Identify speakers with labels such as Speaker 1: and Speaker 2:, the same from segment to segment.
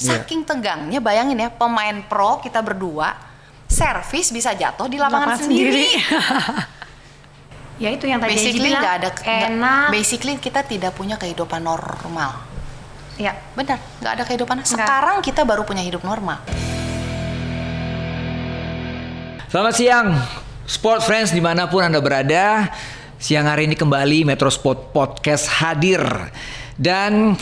Speaker 1: Saking tegangnya, bayangin ya, pemain pro kita berdua servis bisa jatuh di lapangan sendiri.
Speaker 2: Ya itu yang tadi
Speaker 1: Basically
Speaker 2: bilang,
Speaker 1: nggak ada
Speaker 2: enak.
Speaker 1: Basically kita tidak punya kehidupan normal.
Speaker 2: Ya
Speaker 1: Benar, nggak ada kehidupan. Sekarang kita baru punya hidup normal.
Speaker 3: Selamat siang, Sport Friends dimanapun Anda berada. Siang hari ini kembali Metro Sport Podcast hadir. Dan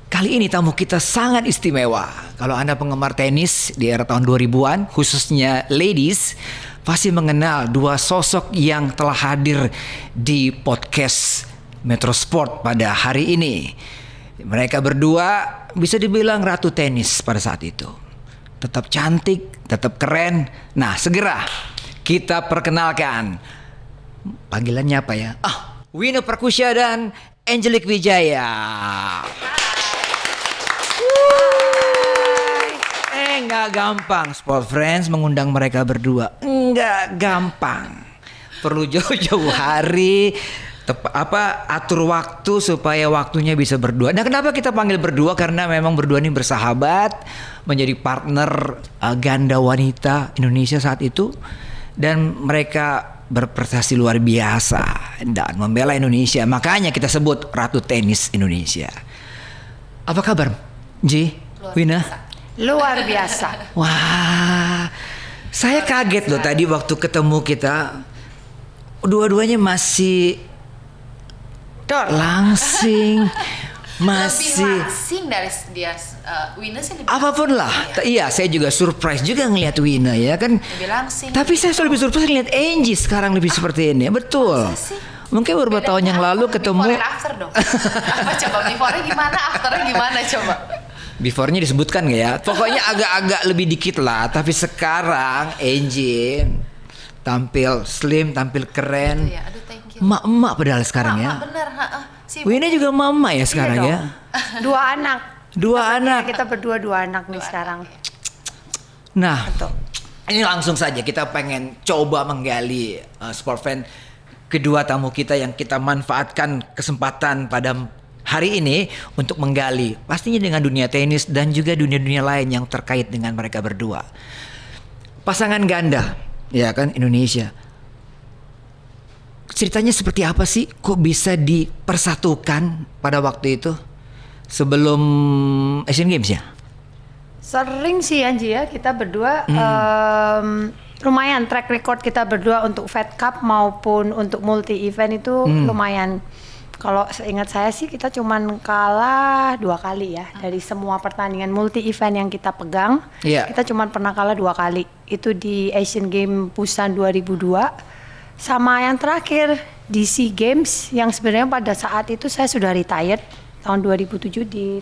Speaker 3: kali ini tamu kita sangat istimewa. Kalau Anda penggemar tenis di era tahun 2000-an, khususnya ladies, pasti mengenal dua sosok yang telah hadir di podcast Metro Sport pada hari ini. Mereka berdua bisa dibilang ratu tenis pada saat itu. Tetap cantik, tetap keren. Nah, segera kita perkenalkan. Panggilannya apa ya? Wina Perkusya dan Angelique Wijaya. Nggak gampang Sport Friends mengundang mereka berdua. Nggak gampang. Perlu jauh-jauh hari atur waktu supaya waktunya bisa berdua. Nah, kenapa kita panggil berdua? Karena memang berdua ini bersahabat, menjadi partner ganda wanita Indonesia saat itu, dan mereka berprestasi luar biasa dan membela Indonesia. Makanya kita sebut Ratu Tenis Indonesia. Apa kabar, Ji? Wina?
Speaker 2: luar biasa.
Speaker 3: Wah, saya kaget loh tadi waktu ketemu kita. Dua-duanya masih langsing, masih
Speaker 1: lebih langsing dari dia. Wina sih lebih
Speaker 3: apapun lah. Iya, saya juga surprise juga ngelihat Wina ya kan.
Speaker 1: lebih langsing.
Speaker 3: Tapi saya lebih surprise ngelihat Angie sekarang lebih seperti ini. Betul. Mungkin beberapa tahun yang lalu ketemu.
Speaker 1: Before and after dong. Apa coba before-nya gimana, after-nya gimana coba?
Speaker 3: Before-nya disebutkan nggak ya? Pokoknya agak-agak lebih dikit lah. Tapi sekarang Angie tampil slim, tampil keren.
Speaker 1: Gitu ya. Aduh, thank you.
Speaker 3: Emak-emak padahal sekarang ya.
Speaker 1: Bener.
Speaker 3: Wina juga mama ya sekarang
Speaker 2: Iya
Speaker 3: ya.
Speaker 2: Dua anak.
Speaker 3: Dua anak.
Speaker 2: Kita berdua dua anak nih sekarang.
Speaker 3: Nah, ini langsung saja kita pengen coba menggali sport fan kedua tamu kita yang kita manfaatkan kesempatan pada hari ini untuk menggali pastinya dengan dunia tenis dan juga dunia-dunia lain yang terkait dengan mereka berdua. Pasangan ganda, ya kan, Indonesia. Ceritanya seperti apa sih? Kok bisa dipersatukan pada waktu itu sebelum Asian Games ya?
Speaker 2: Sering sih Anji ya, kita berdua lumayan track record kita berdua untuk Fed Cup maupun untuk multi event itu lumayan. Kalau seingat saya sih kita cuman kalah 2 kali ya dari semua pertandingan multi event yang kita pegang.
Speaker 3: Yeah.
Speaker 2: Kita cuman pernah kalah 2 kali. Itu di Asian Games Busan 2002 sama yang terakhir di SEA Games yang sebenarnya pada saat itu saya sudah retired tahun 2007 di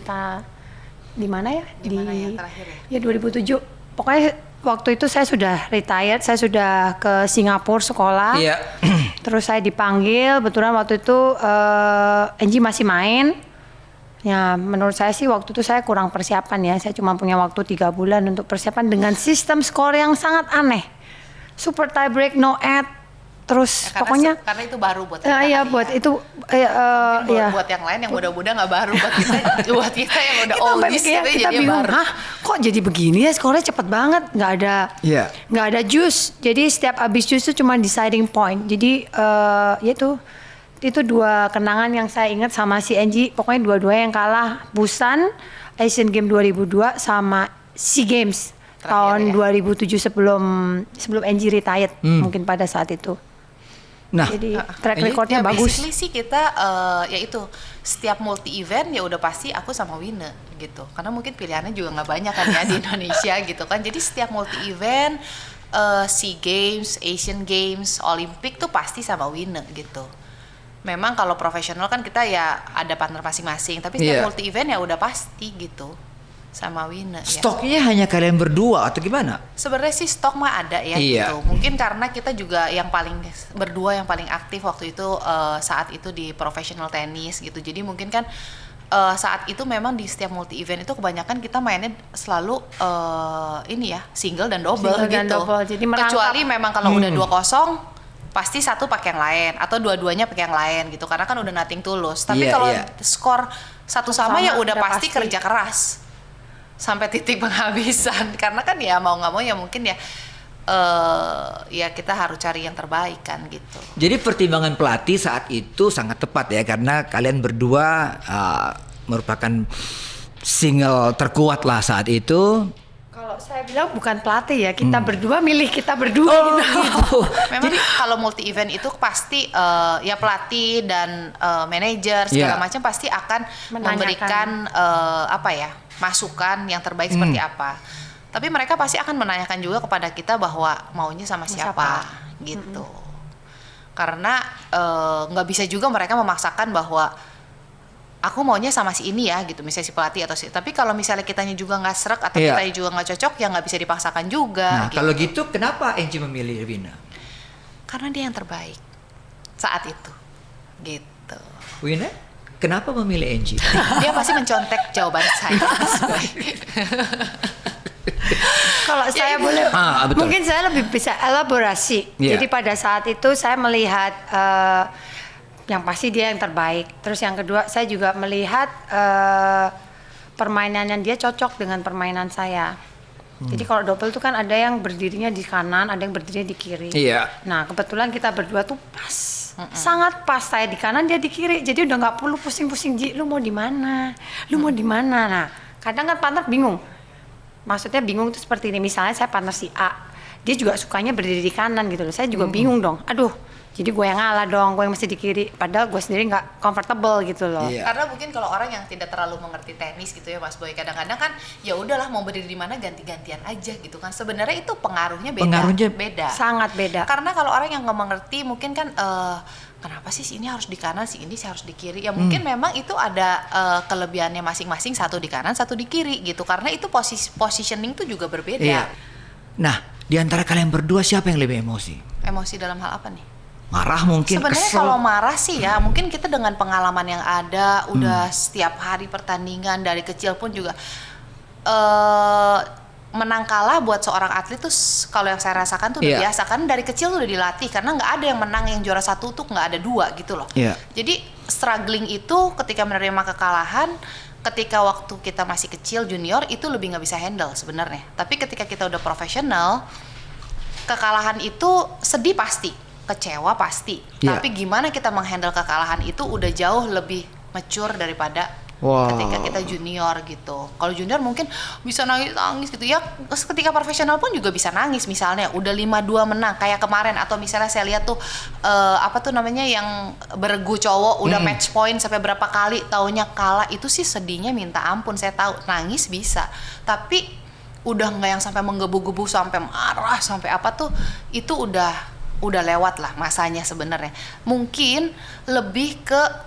Speaker 2: mana ya?
Speaker 1: Di mana yang terakhir
Speaker 2: ya? Ya 2007. Pokoknya waktu itu saya sudah retired, saya sudah ke Singapura sekolah.
Speaker 3: Iya.
Speaker 2: Terus saya dipanggil, kebetulan waktu itu Angie masih main. Ya menurut saya sih waktu itu saya kurang persiapan ya. Saya cuma punya waktu 3 bulan untuk persiapan dengan sistem skor yang sangat aneh. Super tie break, no add. Terus pokoknya
Speaker 1: karena itu baru buat kita.
Speaker 2: Iya buat itu
Speaker 1: buat yang lain yang muda-muda nggak baru, buat kita buat kita yang udah
Speaker 2: kita
Speaker 1: oldies gitu
Speaker 2: kita
Speaker 1: jadi
Speaker 2: bingung,
Speaker 1: baru.
Speaker 2: kok jadi begini ya, skornya cepet banget, nggak ada juice, jadi setiap abis juice itu cuma deciding point, jadi ya itu 2 kenangan yang saya ingat sama si Angie, pokoknya dua-duanya yang kalah Busan Asian Games 2002 sama SEA Games tahun 2007 sebelum Angie retired mungkin pada saat itu.
Speaker 3: Nah,
Speaker 2: jadi track recordnya bagus.
Speaker 1: Basically sih kita ya itu setiap multi event ya udah pasti aku sama Wina gitu. Karena mungkin pilihannya juga nggak banyak kan ya di Indonesia gitu kan. Jadi setiap multi event SEA Games, Asian Games, Olympic tuh pasti sama Wina gitu. Memang kalau profesional kan kita ya ada partner masing-masing. Tapi setiap multi event ya udah pasti gitu sama Wina.
Speaker 3: Stoknya hanya kalian berdua atau gimana?
Speaker 1: Sebenarnya sih stok mah ada ya gitu. Mungkin karena kita juga yang paling berdua yang paling aktif waktu itu saat itu di professional tenis gitu. Jadi mungkin kan saat itu memang di setiap multi event itu kebanyakan kita mainnya selalu ini ya single dan double
Speaker 2: single
Speaker 1: gitu.
Speaker 2: Dan double. Jadi
Speaker 1: kecuali memang kalau udah 2-0 pasti satu pakai yang lain atau dua-duanya pakai yang lain gitu. Karena kan udah nothing tulus. Tapi kalau skor satu sama ya udah pasti kerja keras. sampai titik penghabisan. Karena kan ya mau nggak mau ya mungkin ya ya kita harus cari yang terbaik kan gitu.
Speaker 3: Jadi pertimbangan pelatih saat itu sangat tepat ya, karena kalian berdua merupakan single terkuat lah saat itu.
Speaker 2: Kalau saya bilang bukan pelatih ya, kita berdua milih kita berdua gitu.
Speaker 1: Memang kalau multi event itu pasti ya pelatih dan manajer segala macam pasti akan memberikan apa ya, masukan yang terbaik seperti apa. Tapi mereka pasti akan menanyakan juga kepada kita bahwa maunya sama siapa gitu. Karena nggak bisa juga mereka memaksakan bahwa aku maunya sama si ini ya gitu, misalnya si pelatih atau si. Tapi kalau misalnya kitanya juga nggak srek atau kitanya juga nggak cocok, ya nggak bisa dipaksakan juga.
Speaker 3: Nah gitu. Kalau gitu kenapa Angie memilih Wina?
Speaker 1: Karena dia yang terbaik saat itu gitu.
Speaker 3: Wina, kenapa memilih Angie?
Speaker 1: Dia pasti mencontek jawaban saya.
Speaker 2: Kalau saya boleh, mungkin saya lebih bisa elaborasi. Jadi pada saat itu saya melihat yang pasti dia yang terbaik. Terus yang kedua saya juga melihat permainannya dia cocok dengan permainan saya. Jadi kalau double itu kan ada yang berdirinya di kanan, ada yang berdirinya di kiri. Nah kebetulan kita berdua tuh pas, sangat pas. Saya di kanan, dia di kiri. Jadi udah nggak perlu pusing-pusing, Ji, lu mau di mana? Lu mau di mana? Nah kadang kan partner bingung. Maksudnya bingung tuh seperti ini, misalnya saya partner si A, dia juga sukanya berdiri di kanan gitu loh, saya juga bingung dong, aduh, jadi gue yang ngalah dong, gue yang mesti di kiri, padahal gue sendiri nggak comfortable gitu loh.
Speaker 1: Karena mungkin kalau orang yang tidak terlalu mengerti tenis gitu ya Mas Boy, kadang-kadang kan ya udahlah mau berdiri di mana ganti-gantian aja gitu kan, sebenarnya itu pengaruhnya beda.
Speaker 2: Sangat beda.
Speaker 1: Karena kalau orang yang nggak mengerti mungkin kan kenapa sih ini harus di kanan, si ini harus di kiri? Ya mungkin memang itu ada kelebihannya masing-masing, satu di kanan, satu di kiri gitu. Karena itu positioning itu juga berbeda.
Speaker 3: Nah, di antara kalian berdua siapa yang lebih emosi?
Speaker 1: Emosi dalam hal apa nih?
Speaker 3: Marah mungkin,
Speaker 1: sebenarnya
Speaker 3: kesel.
Speaker 1: Kalau marah sih ya, mungkin kita dengan pengalaman yang ada, udah setiap hari pertandingan dari kecil pun juga menang kalah buat seorang atlet tuh kalau yang saya rasakan tuh udah biasa, kan dari kecil tuh udah dilatih, karena nggak ada yang menang yang juara satu tuh nggak ada dua gitu loh. Jadi struggling itu ketika menerima kekalahan, ketika waktu kita masih kecil junior itu lebih nggak bisa handle sebenarnya. Tapi ketika kita udah profesional, kekalahan itu sedih pasti, kecewa pasti. Tapi gimana kita menghandle kekalahan itu udah jauh lebih mature daripada ketika kita junior gitu. Kalau junior mungkin bisa nangis gitu ya. Ketika profesional pun juga bisa nangis, misalnya udah 5-2 menang kayak kemarin, atau misalnya saya lihat tuh apa tuh namanya yang bergu cowok udah match point sampai berapa kali taunya kalah, itu sih sedihnya minta ampun. Saya tahu nangis bisa, tapi udah nggak yang sampai menggebu-gebu sampai marah sampai apa tuh, itu udah lewat lah masanya sebenarnya. Mungkin lebih ke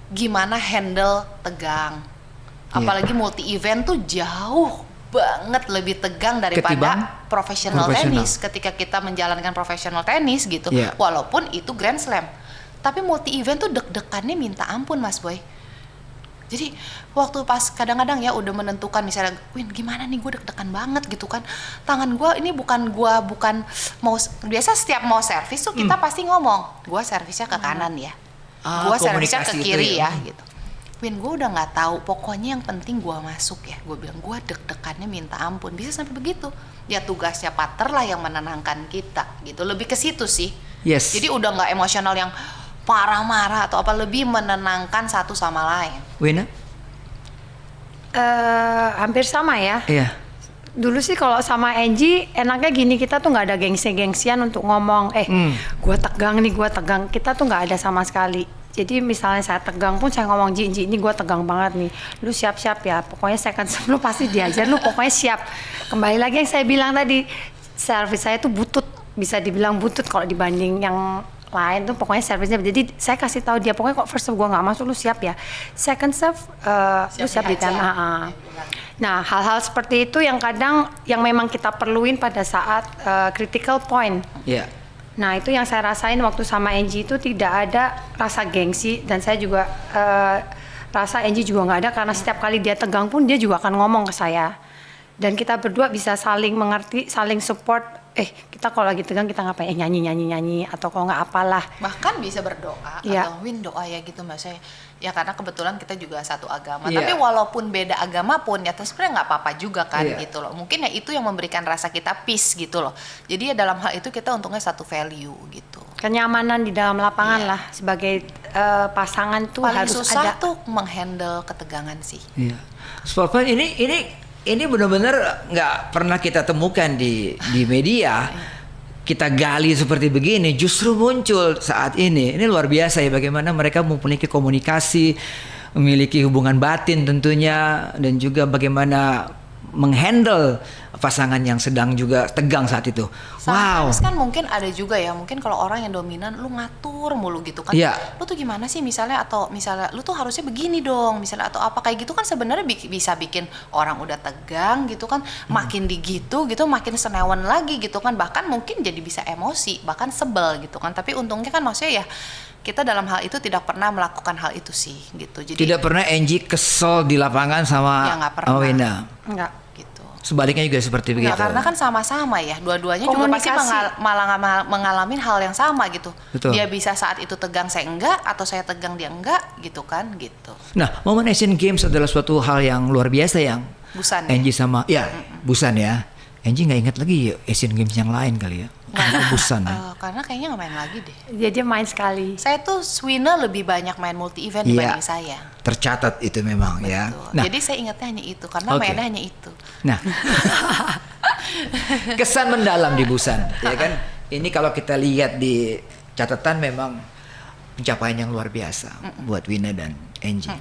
Speaker 1: gimana handle tegang. Apalagi multi event tuh jauh banget lebih tegang daripada profesional tenis. Ketika kita menjalankan profesional tenis gitu, walaupun itu Grand Slam, tapi multi event tuh deg-degannya minta ampun Mas Boy. Jadi waktu pas kadang-kadang ya udah menentukan, misalnya Win gimana nih, gue deg-degan banget gitu kan, tangan gue ini bukan mau, biasa setiap mau servis tuh kita pasti ngomong gue servisnya ke kanan ya, gue servisnya ke kiri ya gitu. Win, gue udah nggak tahu, pokoknya yang penting gue masuk ya. Gue bilang gue deg-degannya minta ampun, bisa sampai begitu. Ya tugasnya partner lah yang menenangkan kita gitu, lebih ke situ sih. Jadi udah nggak emosional yang marah-marah atau apa, lebih menenangkan satu sama lain.
Speaker 3: Wina?
Speaker 2: Hampir sama ya. Dulu sih kalau sama Angie enaknya gini, kita tuh nggak ada gengsi-gengsian untuk ngomong gue tegang nih, gue tegang. Kita tuh nggak ada sama sekali. Jadi misalnya saya tegang pun saya ngomong, Ji ini gue tegang banget nih, lu siap-siap ya, pokoknya second serve lu pasti diajar, lu pokoknya siap. Kembali lagi yang saya bilang tadi, servis saya tuh butut, bisa dibilang butut kalau dibanding yang lain tuh, pokoknya servisnya. Jadi saya kasih tahu dia, pokoknya kok first serve gue nggak masuk, lu siap ya, second serve lu siap di tanah. Nah hal-hal seperti itu yang kadang yang memang kita perluin pada saat critical point. Nah itu yang saya rasain waktu sama Angie, itu tidak ada rasa gengsi, dan saya juga rasa Angie juga nggak ada, karena setiap kali dia tegang pun dia juga akan ngomong ke saya. dan kita berdua bisa saling mengerti, saling support. Kita kalau lagi tegang kita ngapain? Nyanyi atau kalau nggak apalah.
Speaker 1: Bahkan bisa berdoa atau Win doa ya gitu Mbak saya. Ya karena kebetulan kita juga satu agama. Tapi walaupun beda agama pun ya sebenarnya nggak apa-apa juga kan gitu loh. Mungkin ya itu yang memberikan rasa kita peace gitu loh. Jadi ya dalam hal itu kita untungnya satu value gitu.
Speaker 2: Kenyamanan di dalam lapangan lah sebagai pasangan tuh
Speaker 1: paling
Speaker 2: harus
Speaker 1: susah
Speaker 2: ada.
Speaker 1: tuh menghandle ketegangan sih.
Speaker 3: Iya. Sportfan ini benar-benar nggak pernah kita temukan di media. Kita gali seperti begini justru muncul saat ini. Ini luar biasa ya bagaimana mereka memiliki komunikasi, memiliki hubungan batin tentunya, dan juga bagaimana menghandle pasangan yang sedang juga tegang saat itu.
Speaker 1: Sometimes kan mungkin ada juga ya, mungkin kalau orang yang dominan lu ngatur mulu gitu kan. Lu tuh gimana sih misalnya, atau misalnya lu tuh harusnya begini dong misalnya, atau apa kayak gitu kan sebenarnya bisa bikin orang udah tegang gitu kan, makin gitu makin senewan lagi gitu kan, bahkan mungkin jadi bisa emosi, bahkan sebel gitu kan. Tapi untungnya kan maksudnya ya kita dalam hal itu tidak pernah melakukan hal itu sih gitu. Jadi
Speaker 3: tidak pernah Angie kesel di lapangan sama
Speaker 1: Wina.
Speaker 2: Enggak.
Speaker 3: Sebaliknya juga seperti begitu.
Speaker 1: Enggak, karena kan sama-sama ya, dua-duanya juga pasti malah mengalami hal yang sama gitu.
Speaker 3: Betul.
Speaker 1: Dia bisa saat itu tegang, saya enggak, atau saya tegang dia enggak gitu kan gitu.
Speaker 3: Nah, momen Asian Games adalah suatu hal yang luar biasa yang
Speaker 1: Busan
Speaker 3: Angie sama Busan ya. Angie nggak ingat lagi Asian Games yang lain kali ya. Busan ya.
Speaker 1: Karena kayaknya nggak main lagi deh.
Speaker 2: Dia main sekali.
Speaker 1: Saya tuh Swina lebih banyak main multi event dibanding saya.
Speaker 3: Tercatat itu memang.
Speaker 1: Betul.
Speaker 3: Ya.
Speaker 1: Nah, jadi saya ingatnya hanya itu karena mainnya hanya itu.
Speaker 3: Nah, kesan mendalam di Busan, ya kan? Ini kalau kita lihat di catatan memang pencapaian yang luar biasa buat Wina dan Angie.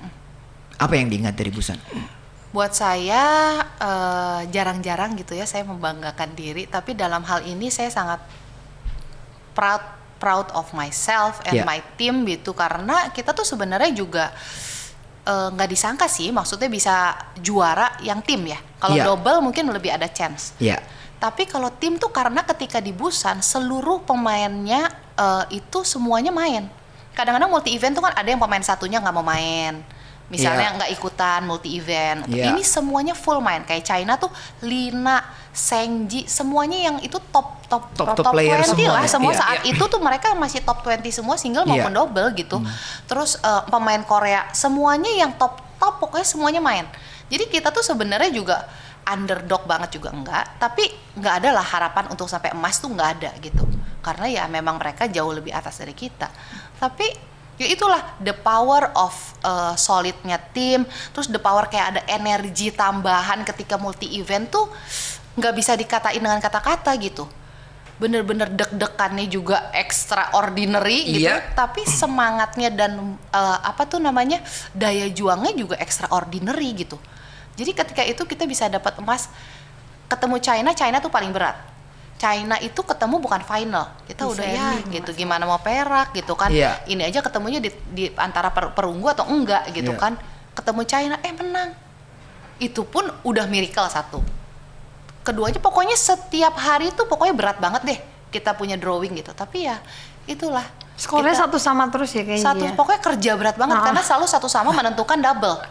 Speaker 3: Apa yang diingat dari Busan?
Speaker 1: Buat saya jarang-jarang gitu ya saya membanggakan diri, tapi dalam hal ini saya sangat proud of myself and my team gitu, karena kita tuh sebenarnya juga nggak disangka sih, maksudnya bisa juara yang tim ya. Kalau double mungkin lebih ada chance. Tapi kalau tim tuh karena ketika di Busan seluruh pemainnya itu semuanya main. Kadang-kadang multi event tuh kan ada yang pemain satunya nggak mau main. Misalnya nggak ikutan multi event. Ini semuanya full main. Kayak China tuh Lina, Sengji, semuanya yang itu top
Speaker 3: player
Speaker 1: 20 lah. Semua
Speaker 3: semua.
Speaker 1: saat itu tuh mereka masih top 20 semua, single maupun double gitu. Terus pemain Korea semuanya yang top pokoknya semuanya main. Jadi kita tuh sebenarnya juga underdog banget juga enggak, tapi nggak ada lah harapan untuk sampai emas tuh nggak ada gitu. Karena ya memang mereka jauh lebih atas dari kita. Tapi ya itulah the power of solidnya tim, terus the power kayak ada energi tambahan ketika multi event tuh nggak bisa dikatain dengan kata-kata gitu. Bener-bener deg-degannya juga extraordinary gitu, tapi semangatnya dan daya juangnya juga extraordinary gitu. Jadi ketika itu kita bisa dapat emas. Ketemu China tuh paling berat. China itu ketemu bukan final, kita udah gitu, gimana mau perak gitu kan. Ini aja ketemunya di antara perunggu atau enggak gitu kan. Ketemu China menang, itu pun udah miracle satu. Keduanya pokoknya setiap hari tuh pokoknya berat banget deh kita punya drawing gitu. Tapi ya itulah,
Speaker 2: skornya satu sama terus ya kayaknya.
Speaker 1: Pokoknya kerja berat banget karena selalu satu sama menentukan double.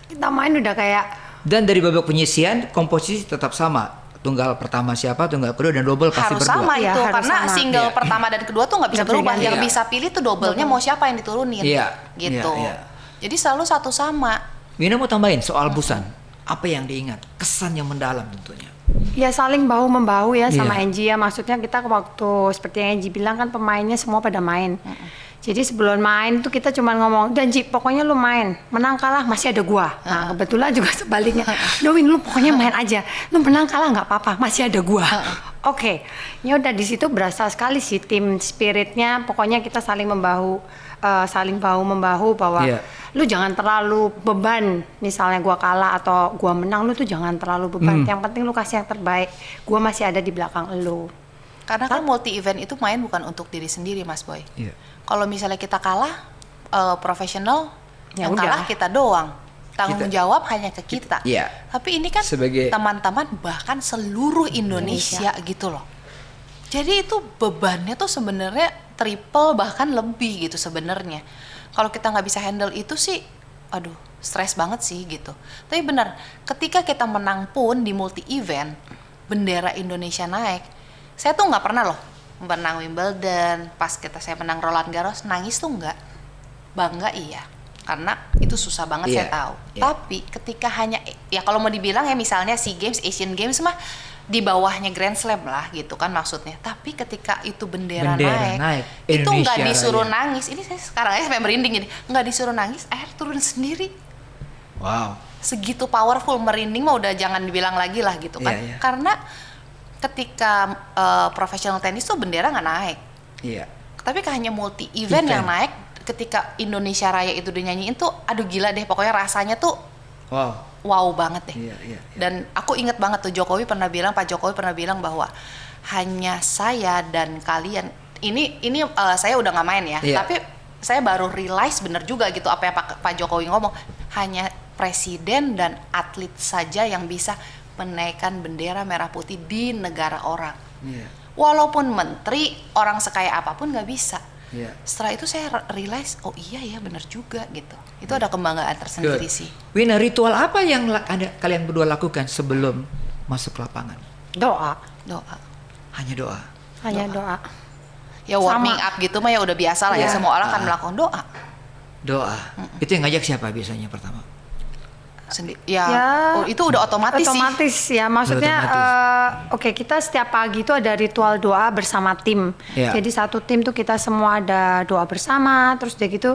Speaker 2: Kita main udah kayak. Dan
Speaker 3: dari babak penyisian komposisi tetap sama. Tunggal pertama siapa, tunggal kedua, dan double pasti
Speaker 1: harus
Speaker 3: berdua.
Speaker 1: Sama itu, karena single pertama dan kedua tuh nggak bisa berubah. Yang bisa pilih tuh doublenya mau siapa yang diturunin, gitu. Jadi selalu satu sama.
Speaker 3: Wina mau tambahin soal Busan, apa yang diingat, kesan yang mendalam tentunya.
Speaker 2: Ya saling bahu membahu ya sama Angie ya. Maksudnya kita waktu seperti yang Angie bilang kan pemainnya semua pada main. Jadi sebelum main tuh kita cuma ngomong, Danji pokoknya lu main, menang kalah masih ada gua. Nah kebetulan juga sebaliknya, Win lu pokoknya main aja, lu menang kalah nggak apa-apa, masih ada gua. Oke, ya udah di situ berasa sekali sih tim spiritnya. Pokoknya kita saling membahu, bahu membahu bahwa lu jangan terlalu beban. Misalnya gua kalah atau gua menang, lu tuh jangan terlalu beban. Yang penting lu kasih yang terbaik. Gua masih ada di belakang lu.
Speaker 1: Karena kan multi event itu main bukan untuk diri sendiri, Mas Boy. Kalau misalnya kita kalah, profesional, yang kalah kita doang. Tanggung jawab hanya ke kita. Tapi ini kan sebagai teman-teman bahkan seluruh Indonesia gitu loh. Jadi itu bebannya tuh sebenarnya triple bahkan lebih gitu sebenarnya. Kalau kita nggak bisa handle itu sih, aduh stres banget sih gitu. Tapi benar, ketika kita menang pun di multi event, bendera Indonesia naik, saya tuh nggak pernah loh menang Wimbledon, pas saya menang Roland Garros nangis tuh nggak, bangga iya, karena itu susah banget saya tahu. Tapi ketika hanya ya kalau mau dibilang ya misalnya SEA Games, Asian Games mah di bawahnya Grand Slam lah gitu kan maksudnya. Tapi ketika itu bendera naik itu nggak disuruh nangis. Ini saya sekarang aja sampai merinding ini. Nggak disuruh nangis, air turun sendiri.
Speaker 3: Wow.
Speaker 1: Segitu powerful, merinding mah udah jangan dibilang lagi lah gitu kan. Karena ketika professional tenis tuh bendera nggak naik. Tapi hanya multi event yang naik. Ketika Indonesia Raya itu dinyanyiin tuh, aduh gila deh. Pokoknya rasanya tuh wow banget deh. Dan aku inget banget tuh Pak Jokowi pernah bilang bahwa hanya saya dan kalian. Ini saya udah nggak main ya. Tapi saya baru realize bener juga gitu apa yang Pak Jokowi ngomong. Hanya presiden dan atlet saja yang bisa menaikkan bendera merah putih di negara orang. Walaupun menteri, orang sekaya apapun nggak bisa. Setelah itu saya realize, oh iya ya benar juga gitu. Itu ada kebanggaan tersendiri sih.
Speaker 3: Wina, ritual apa yang kalian berdua lakukan sebelum masuk ke lapangan?
Speaker 2: Doa.
Speaker 3: Hanya doa.
Speaker 1: Ya warming up gitu mah ya udah biasa lah ya, semua orang kan melakukan doa. Itu yang ngajak siapa biasanya pertama?
Speaker 2: Oh,
Speaker 1: itu udah otomatis
Speaker 2: sih. Ya maksudnya oke, kita setiap pagi itu ada ritual doa bersama tim. Jadi satu tim tuh kita semua ada doa bersama. Terus udah gitu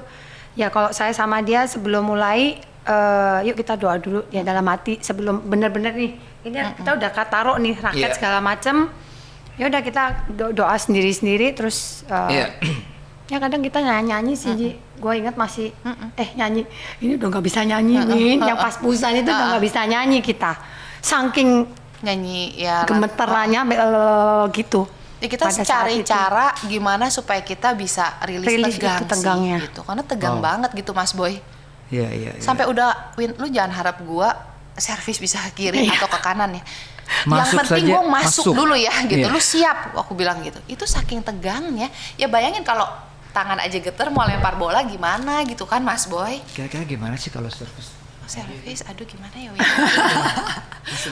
Speaker 2: ya kalau saya sama dia sebelum mulai yuk kita doa dulu ya dalam hati sebelum bener-bener nih ini kita udah taruh nih raket segala macem. Ya udah kita doa sendiri-sendiri terus ya kadang kita nyanyi sih Ji. Gue ingat masih nyanyi ini udah nggak bisa nyanyi Min. Yang pas pusan itu udah nggak bisa nyanyi kita saking
Speaker 1: nyanyi ya
Speaker 2: gemeterannya gitu
Speaker 1: ya. Kita cari cara gimana supaya kita bisa rilis tegangnya gitu, karena tegang banget gitu Mas Boy. Sampai udah Win, lu jangan harap gue servis bisa ke kiri atau ke kanan ya. Yang penting gue masuk dulu ya gitu. Lu siap, aku bilang gitu. Itu saking tegangnya ya, bayangin kalau tangan aja geter mau lempar bola gimana gitu kan Mas Boy.
Speaker 3: Kira-kira gimana sih kalau servis?
Speaker 1: Aduh gimana ya Win?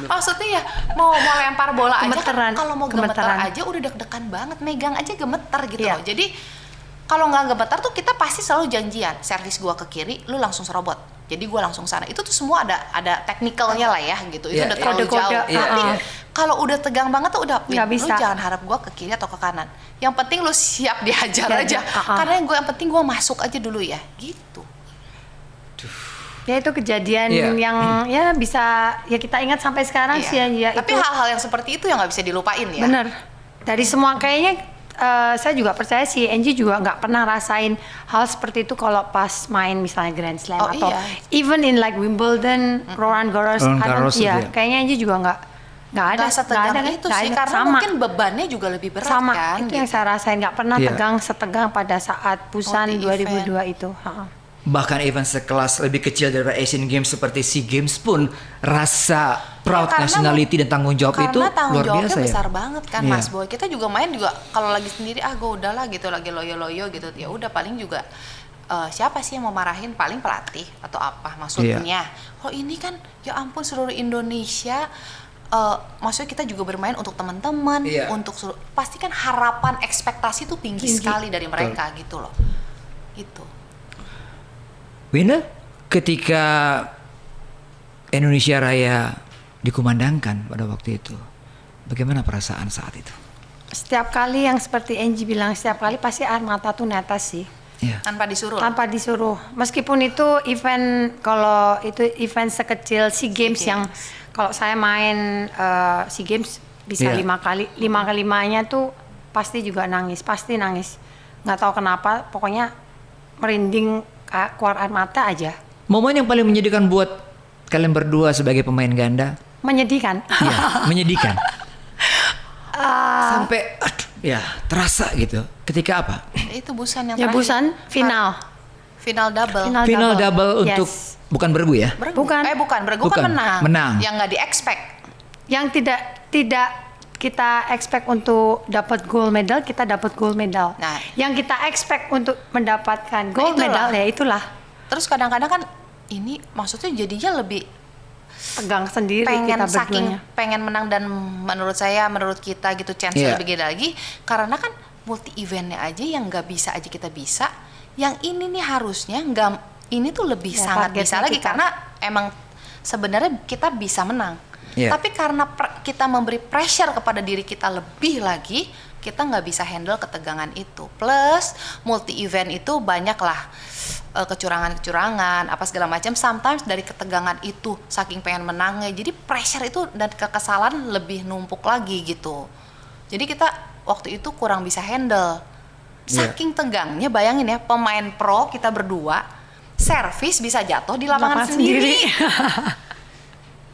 Speaker 1: Maksudnya ya mau lempar bola aja kan, kalau mau gemeter aja udah deg-degan banget, megang aja gemeter gitu loh. Jadi kalau nggak gemeter tuh kita pasti selalu janjian, servis gua ke kiri, lu langsung serobot. Jadi gua langsung sana. Itu tuh semua ada teknikalnya lah ya gitu. Itu udah terlalu jauh. Tapi kalau udah tegang banget tuh udah lu jangan harap gua ke kiri atau ke kanan. Yang penting lu siap dihajar aja. Karena yang penting gua masuk aja dulu ya, gitu.
Speaker 2: Ya itu kejadian yang ya bisa ya kita ingat sampai sekarang sih ya.
Speaker 1: Tapi hal-hal yang seperti itu yang nggak bisa dilupain ya.
Speaker 2: Bener. Dari semua kayaknya saya juga percaya sih Angie juga nggak pernah rasain hal seperti itu kalau pas main misalnya Grand Slam atau even in like Wimbledon, Roland Garros, kayaknya Angie juga nggak ada
Speaker 1: setegang itu sih, karena mungkin bebannya juga lebih berat kan.
Speaker 2: Itu yang saya rasain, nggak pernah tegang setegang pada saat Busan 2002 itu.
Speaker 3: Bahkan event sekelas lebih kecil daripada Asian Games seperti SEA Games pun rasa proud nationality dan tanggung jawab itu luar biasa ya. Karena tanggung jawabnya
Speaker 1: besar banget kan Mas Boy. Kita juga main juga kalau lagi sendiri gue udahlah gitu, lagi loyo-loyo gitu. Ya udah paling juga siapa sih yang mau marahin, paling pelatih atau apa maksudnya. Oh ini kan ya ampun seluruh Indonesia, maksudnya kita juga bermain untuk teman-teman, untuk pasti kan harapan ekspektasi itu tinggi sekali dari mereka gitu loh. Gitu.
Speaker 3: Wina, ketika Indonesia Raya dikumandangkan pada waktu itu, bagaimana perasaan saat itu?
Speaker 2: Setiap kali yang seperti Angie bilang, setiap kali pasti air mata tuh netes sih.
Speaker 1: Tanpa disuruh.
Speaker 2: Meskipun itu event, kalau itu event sekecil SEA Games yang kalau saya main SEA Games bisa 5 kali, 5 kali-5-nya tuh pasti juga nangis, nggak tahu kenapa, pokoknya merinding, keluar air mata aja.
Speaker 3: Momen yang paling menyedihkan buat kalian berdua sebagai pemain ganda?
Speaker 2: Menyedihkan.
Speaker 3: Iya, menyedihkan. Sampai terasa gitu. Ketika apa?
Speaker 1: Itu Busan yang
Speaker 2: terakhir.
Speaker 1: Busan
Speaker 2: final.
Speaker 1: Final double.
Speaker 3: Final double untuk bukan bergu ya?
Speaker 2: Bukan.
Speaker 1: Bergu kan menang. Yang nggak di-expect.
Speaker 2: Yang tidak kita expect untuk dapat gold medal, kita dapat gold medal. Yang kita expect untuk mendapatkan gold medal ya itulah.
Speaker 1: Terus kadang-kadang kan ini maksudnya jadinya lebih
Speaker 2: tegang sendiri
Speaker 1: pengen,
Speaker 2: kita berduanya.
Speaker 1: saking pengen menang, dan menurut kita gitu chance lebih gede lagi, karena kan multi eventnya aja yang nggak bisa aja kita bisa, yang ini nih harusnya nggak, ini tuh lebih sangat bisa lagi karena emang sebenarnya kita bisa menang, tapi karena kita memberi pressure kepada diri kita lebih lagi, kita nggak bisa handle ketegangan itu. Plus multi event itu banyak lah kecurangan-kecurangan apa segala macam, sometimes dari ketegangan itu saking pengen menangnya, jadi pressure itu dan kekesalan lebih numpuk lagi gitu. Jadi kita waktu itu kurang bisa handle saking tegangnya. Bayangin ya, pemain pro kita berdua servis bisa jatuh di lapangan sendiri.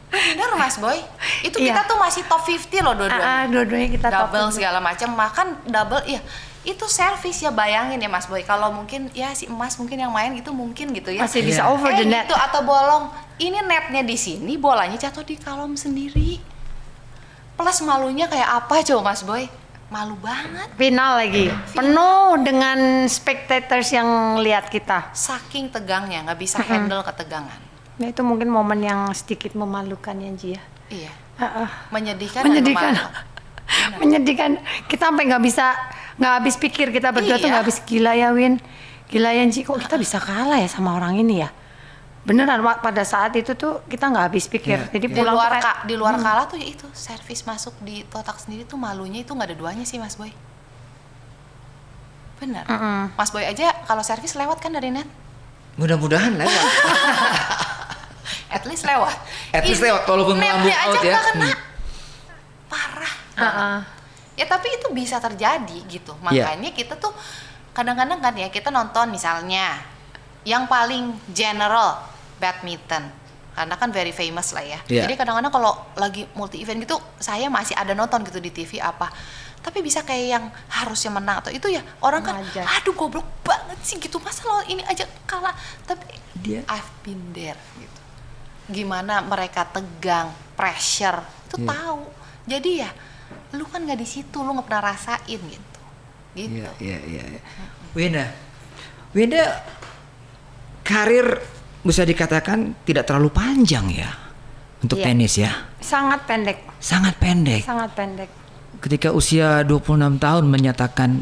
Speaker 1: Bener Mas Boy, itu kita tuh masih top 50 loh dua-duanya.
Speaker 2: Dua-duanya kita
Speaker 1: double
Speaker 2: top
Speaker 1: segala macam, makan double itu servis ya. Bayangin ya Mas Boy, kalau mungkin ya si Emas mungkin yang main gitu mungkin gitu ya
Speaker 2: masih bisa over the net
Speaker 1: gitu, atau bolong, ini netnya di sini, bolanya jatuh di kolom sendiri. Plus malunya kayak apa coba Mas Boy, malu banget.
Speaker 2: Final lagi, penuh dengan spectators yang lihat kita.
Speaker 1: Saking tegangnya, nggak bisa handle ketegangan.
Speaker 2: Nah itu mungkin momen yang sedikit memalukan ya Ji ya.
Speaker 1: Iya. Menyedihkan.
Speaker 2: Menyedihkan. Kita sampai nggak habis pikir, kita berdua tuh nggak habis. Gila ya Win, gila ya Ji, kok kita bisa kalah ya sama orang ini ya. Beneran pada saat itu tuh kita nggak habis pikir. Jadi pulang
Speaker 1: di luar kalah tuh ya itu servis masuk di kotak sendiri tuh malunya itu nggak ada duanya sih Mas Boy. Bener. Mas Boy aja kalau servis lewat kan dari net.
Speaker 3: Mudah-mudahan lewat.
Speaker 1: At least lewat.
Speaker 3: Walaupun melambung out ya.
Speaker 1: Kena. Parah. Ya tapi itu bisa terjadi gitu. Makanya kita tuh kadang-kadang kan ya, kita nonton misalnya yang paling general badminton, karena kan very famous lah ya. Jadi kadang-kadang kalau lagi multi event gitu saya masih ada nonton gitu di TV apa. Tapi bisa kayak yang harusnya menang atau itu ya orang kan aduh goblok banget sih gitu, masa lo ini aja kalah. Tapi I've been there gitu. Gimana mereka tegang, pressure itu tahu. Jadi ya lu kan nggak di situ, lu nggak pernah rasain gitu.
Speaker 3: Iya. Winda karir bisa dikatakan tidak terlalu panjang ya untuk tenis ya.
Speaker 2: Sangat pendek.
Speaker 3: Ketika usia 26 tahun menyatakan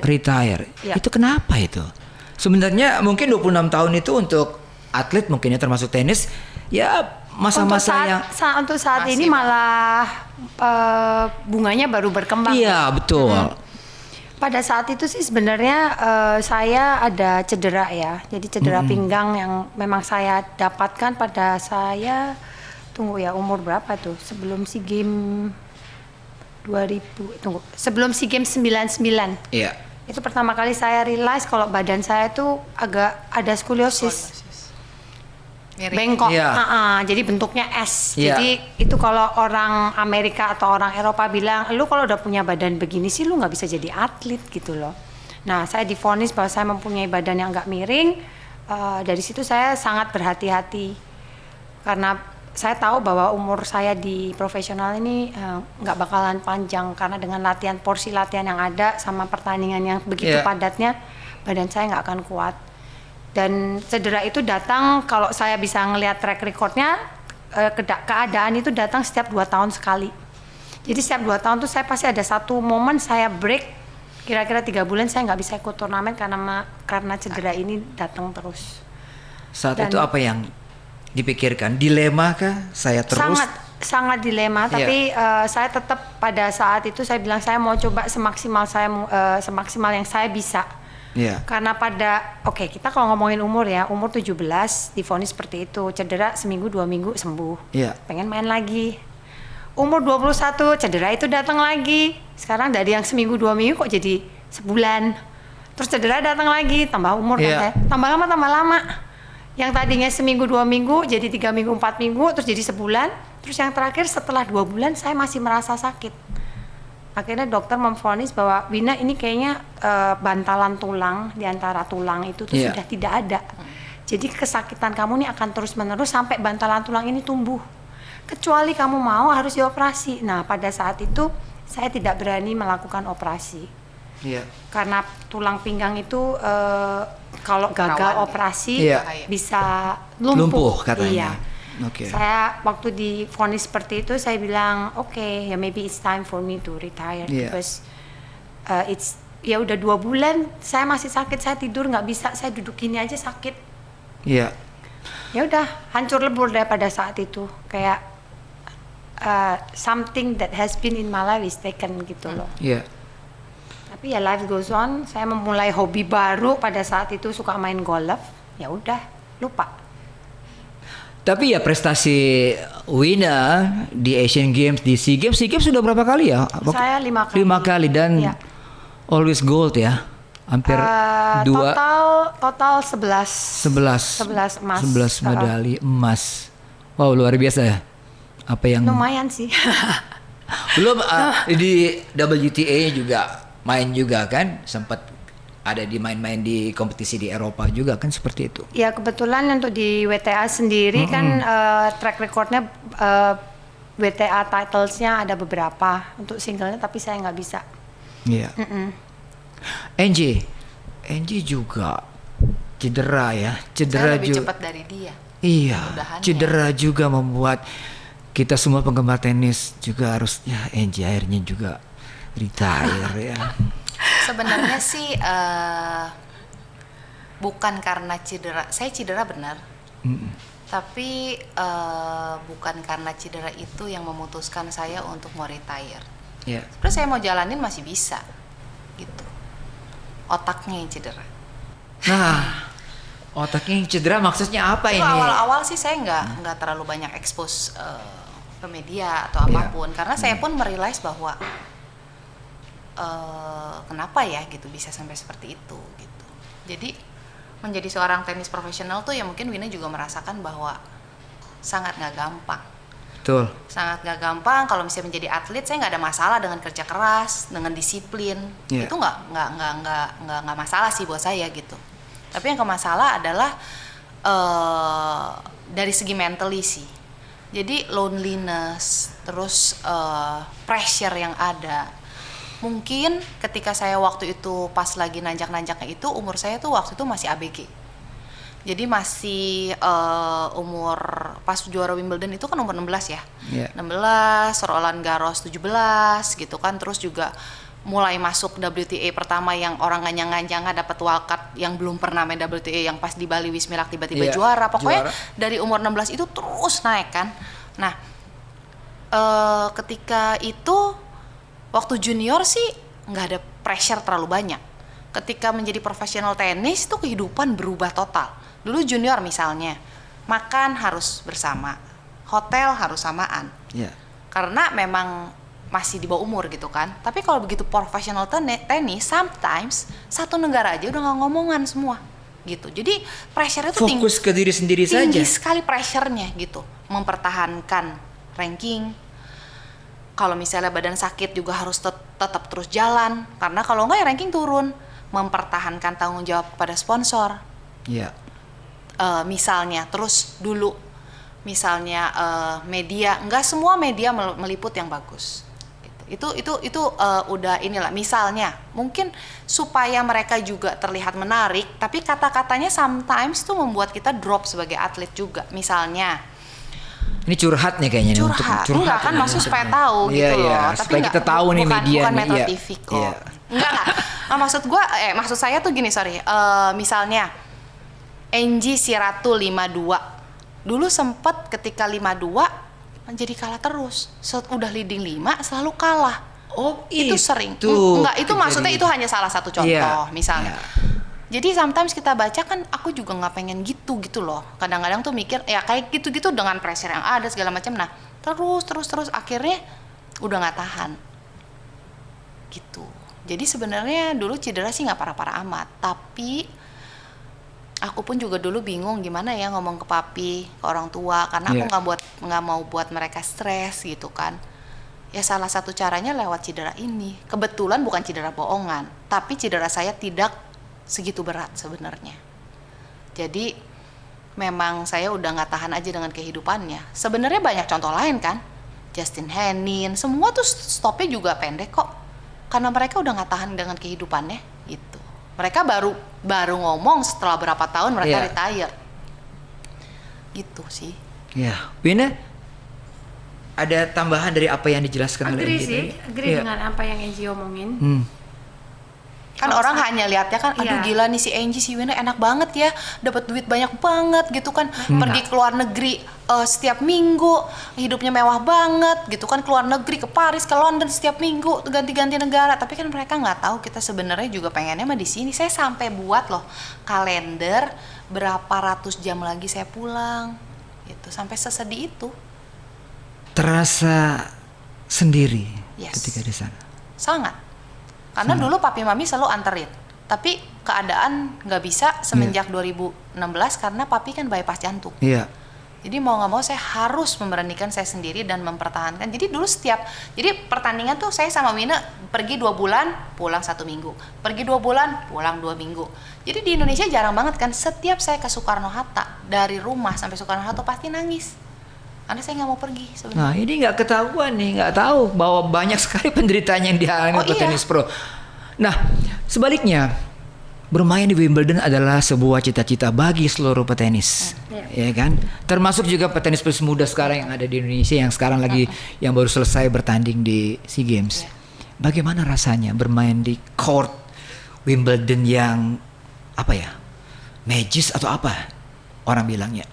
Speaker 3: retire. Itu kenapa itu? Sebenarnya mungkin 26 tahun itu untuk atlet mungkin ya, termasuk tenis ya, masa-masa
Speaker 2: untuk saat ini malah bunganya baru berkembang.
Speaker 3: Iya, betul.
Speaker 2: Pada saat itu sih sebenarnya saya ada cedera ya. Jadi cedera pinggang yang memang saya dapatkan pada saya umur berapa tuh? Sebelum SEA Games 99.
Speaker 3: Iya.
Speaker 2: Itu pertama kali saya realize kalau badan saya tuh agak ada skoliosis. Bengkok, jadi bentuknya S. Jadi itu kalau orang Amerika atau orang Eropa bilang, lu kalau udah punya badan begini sih lu nggak bisa jadi atlet gitu loh. Nah saya divonis bahwa saya mempunyai badan yang nggak miring. Dari situ saya sangat berhati-hati karena saya tahu bahwa umur saya di profesional ini nggak bakalan panjang, karena dengan porsi latihan yang ada sama pertandingan yang begitu padatnya, badan saya nggak akan kuat. Dan cedera itu datang, kalau saya bisa ngelihat track recordnya, keadaan itu datang setiap 2 tahun sekali. Jadi setiap 2 tahun tuh saya pasti ada satu momen saya break, kira-kira 3 bulan saya nggak bisa ikut turnamen karena cedera ini datang terus.
Speaker 3: Saat itu apa yang dipikirkan? Dilema kah? Saya terus?
Speaker 2: Sangat dilema, tapi saya tetap pada saat itu saya bilang saya mau coba semaksimal yang saya bisa. Karena kita kalau ngomongin umur ya, umur 17 divonis seperti itu, cedera seminggu 2 minggu sembuh, pengen main lagi. Umur 21 cedera itu datang lagi, sekarang dari yang seminggu 2 minggu kok jadi sebulan, terus cedera datang lagi, tambah umur kan, tambah lama. Yang tadinya seminggu 2 minggu jadi 3 minggu 4 minggu, terus jadi sebulan, terus yang terakhir setelah 2 bulan saya masih merasa sakit. Akhirnya dokter memvonis bahwa Wina ini kayaknya bantalan tulang di antara tulang itu tuh sudah tidak ada. Jadi kesakitan kamu ini akan terus menerus sampai bantalan tulang ini tumbuh. Kecuali kamu mau harus dioperasi. Nah pada saat itu saya tidak berani melakukan operasi.
Speaker 3: Iya.
Speaker 2: Karena tulang pinggang itu kalau gagal
Speaker 1: Rawan.
Speaker 2: operasi
Speaker 3: Iya.
Speaker 2: bisa lumpuh.
Speaker 3: katanya.
Speaker 2: Iya.
Speaker 3: Oke.
Speaker 2: Saya waktu divonis seperti itu saya bilang oke, ya maybe it's time for me to retire
Speaker 3: Iya.
Speaker 2: because it's ya udah 2 bulan saya masih sakit, saya tidur nggak bisa, saya duduk gini aja sakit.
Speaker 3: Iya.
Speaker 2: Ya udah hancur lebur deh pada saat itu, kayak something that has been in my life is taken gitu loh.
Speaker 3: Iya.
Speaker 2: Tapi ya life goes on, saya memulai hobi baru pada saat itu, suka main golf, ya udah lupa.
Speaker 3: Tapi ya prestasi Wina di Asian Games, di SEA Games sudah berapa kali ya?
Speaker 2: Saya 5 kali.
Speaker 3: 5 kali dan
Speaker 2: Iya.
Speaker 3: always gold ya. Hampir dua
Speaker 2: total 11 emas.
Speaker 3: 11 medali emas. Wow, luar biasa ya. Apa yang
Speaker 2: Lumayan sih.
Speaker 3: belum di WTA juga main juga kan, sempat ada di main-main di kompetisi di Eropa juga kan, seperti itu.
Speaker 2: Ya kebetulan untuk di WTA sendiri kan track recordnya WTA titlesnya ada beberapa untuk singlenya, tapi saya nggak bisa.
Speaker 3: Iya. Angie juga cedera ya,
Speaker 1: Saya lebih
Speaker 3: juga.
Speaker 1: cepat dari dia.
Speaker 3: Iya,
Speaker 1: Mudahannya.
Speaker 3: cedera juga membuat kita semua penggemar tenis juga harus ya Angie akhirnya juga retire ya.
Speaker 1: Sebenarnya sih bukan karena cedera. Saya cedera benar. Tapi bukan karena cedera itu yang memutuskan saya untuk mau retire.
Speaker 3: Ya.
Speaker 1: Sebenarnya saya mau jalanin masih bisa, gitu. Otaknya yang cedera.
Speaker 3: Nah, otaknya yang cedera maksudnya apa
Speaker 1: Itu
Speaker 3: ini?
Speaker 1: awal-awal sih saya nggak terlalu banyak expose ke media atau apapun, karena saya pun merealize bahwa kenapa ya gitu bisa sampai seperti itu gitu. Jadi menjadi seorang tenis profesional tuh ya mungkin Wina juga merasakan bahwa sangat nggak gampang.
Speaker 3: Betul.
Speaker 1: Sangat nggak gampang. Kalau misalnya menjadi atlet, saya nggak ada masalah dengan kerja keras, dengan disiplin.
Speaker 3: Yeah.
Speaker 1: Itu nggak masalah sih buat saya gitu. Tapi yang masalah adalah dari segi mentally sih. Jadi loneliness, terus pressure yang ada. Mungkin ketika saya waktu itu pas lagi nanjak-nanjaknya itu, umur saya tuh waktu itu masih ABG. Jadi masih umur pas juara Wimbledon itu kan umur 16 ya.
Speaker 3: Yeah.
Speaker 1: 16, Roland Garros 17 gitu kan. Terus juga mulai masuk WTA pertama yang orang nganyang-nganyang dapat wildcard yang belum pernah main WTA, yang pas di Bali Wismilak tiba-tiba juara. Pokoknya dari umur 16 itu terus naik kan. Nah, ketika itu waktu junior sih nggak ada pressure terlalu banyak. Ketika menjadi profesional tenis itu kehidupan berubah total. Dulu junior misalnya, makan harus bersama, hotel harus samaan.
Speaker 3: Yeah.
Speaker 1: Karena memang masih di bawah umur gitu kan. Tapi kalau begitu profesional tenis, sometimes satu negara aja udah nggak ngomongan semua gitu. Jadi pressure itu
Speaker 3: Fokus ke diri sendiri saja.
Speaker 1: tinggi sekali pressure-nya gitu. Mempertahankan ranking. Kalau misalnya badan sakit juga harus tetap terus jalan. Karena kalau nggak ya ranking turun. Mempertahankan tanggung jawab kepada sponsor.
Speaker 3: Iya.
Speaker 1: Misalnya terus dulu misalnya media, nggak semua media meliput yang bagus gitu. Itu udah inilah, misalnya mungkin supaya mereka juga terlihat menarik, tapi kata-katanya sometimes tuh membuat kita drop sebagai atlet juga. Misalnya
Speaker 3: Ini curhat nih kayaknya
Speaker 1: curhat enggak kan,
Speaker 3: nih,
Speaker 1: maksud supaya tahu
Speaker 3: Iya,
Speaker 1: gitu
Speaker 3: iya,
Speaker 1: loh. Tapi
Speaker 3: supaya kita tahu nih media
Speaker 1: bukan
Speaker 3: nih,
Speaker 1: Metro
Speaker 3: iya.
Speaker 1: TV kok.
Speaker 3: Iya.
Speaker 1: Enggak. Nah, maksud saya tuh gini, sorry. Misalnya Angie Siratu 52. Dulu sempet ketika 52 jadi kalah terus. Udah leading 5 selalu kalah.
Speaker 3: Oh,
Speaker 1: Itu sering. Enggak, itu maksudnya itu hanya salah satu contoh,
Speaker 3: Iya.
Speaker 1: misalnya. Jadi sometimes kita baca kan, aku juga nggak pengen gitu loh. Kadang-kadang tuh mikir ya kayak gitu dengan pressure yang ada segala macam. Nah terus akhirnya udah nggak tahan gitu. Jadi sebenarnya dulu cedera sih nggak parah-parah amat, tapi aku pun juga dulu bingung gimana ya ngomong ke papi, ke orang tua, karena aku nggak mau buat mereka stres gitu kan. Ya salah satu caranya lewat cedera ini. Kebetulan bukan cedera bohongan, tapi cedera saya tidak segitu berat sebenarnya. Jadi memang saya udah nggak tahan aja dengan kehidupannya. Sebenarnya banyak contoh lain kan, Justin Henin, semua tuh stopnya juga pendek kok. karena mereka udah nggak tahan dengan kehidupannya gitu. Mereka baru ngomong setelah berapa tahun mereka retire. Gitu sih.
Speaker 3: Ya, Wina, ada tambahan dari apa yang dijelaskan oleh
Speaker 2: Agree
Speaker 3: Angie
Speaker 2: sih,
Speaker 3: tadi?
Speaker 2: agree dengan apa yang Angie omongin.
Speaker 1: Kan orang hanya lihatnya kan, aduh gila nih si Angie, si Wina enak banget ya, dapat duit banyak banget gitu kan, pergi ke luar negeri setiap minggu, hidupnya mewah banget gitu kan, ke luar negeri, ke Paris, ke London setiap minggu, ganti-ganti negara. Tapi kan mereka nggak tahu kita sebenarnya juga pengennya mah di sini. Saya sampai buat loh kalender berapa ratus jam lagi saya pulang, gitu, sampai sesedih itu.
Speaker 3: Terasa sendiri ketika di sana.
Speaker 1: Sangat. Karena dulu papi mami selalu anterin, tapi keadaan nggak bisa semenjak 2016 karena papi kan bypass jantung.
Speaker 3: Iya.
Speaker 1: Jadi mau nggak mau saya harus memberanikan saya sendiri dan mempertahankan. Jadi dulu jadi pertandingan tuh saya sama Wina pergi 2 bulan, pulang 1 minggu. Pergi 2 bulan, pulang 2 minggu. Jadi di Indonesia jarang banget kan, setiap saya ke Soekarno-Hatta, dari rumah sampai Soekarno-Hatta pasti nangis. Karena saya nggak mau pergi sebenarnya.
Speaker 3: Nah ini nggak ketahuan nih, nggak tahu bahwa banyak sekali penderitaannya yang dialami petenis pro. Nah sebaliknya, bermain di Wimbledon adalah sebuah cita-cita bagi seluruh petenis, ya kan? Termasuk juga petenis muda sekarang yang ada di Indonesia yang sekarang lagi yang baru selesai bertanding di SEA Games. Bagaimana rasanya bermain di court Wimbledon yang apa ya, magis atau apa orang bilangnya?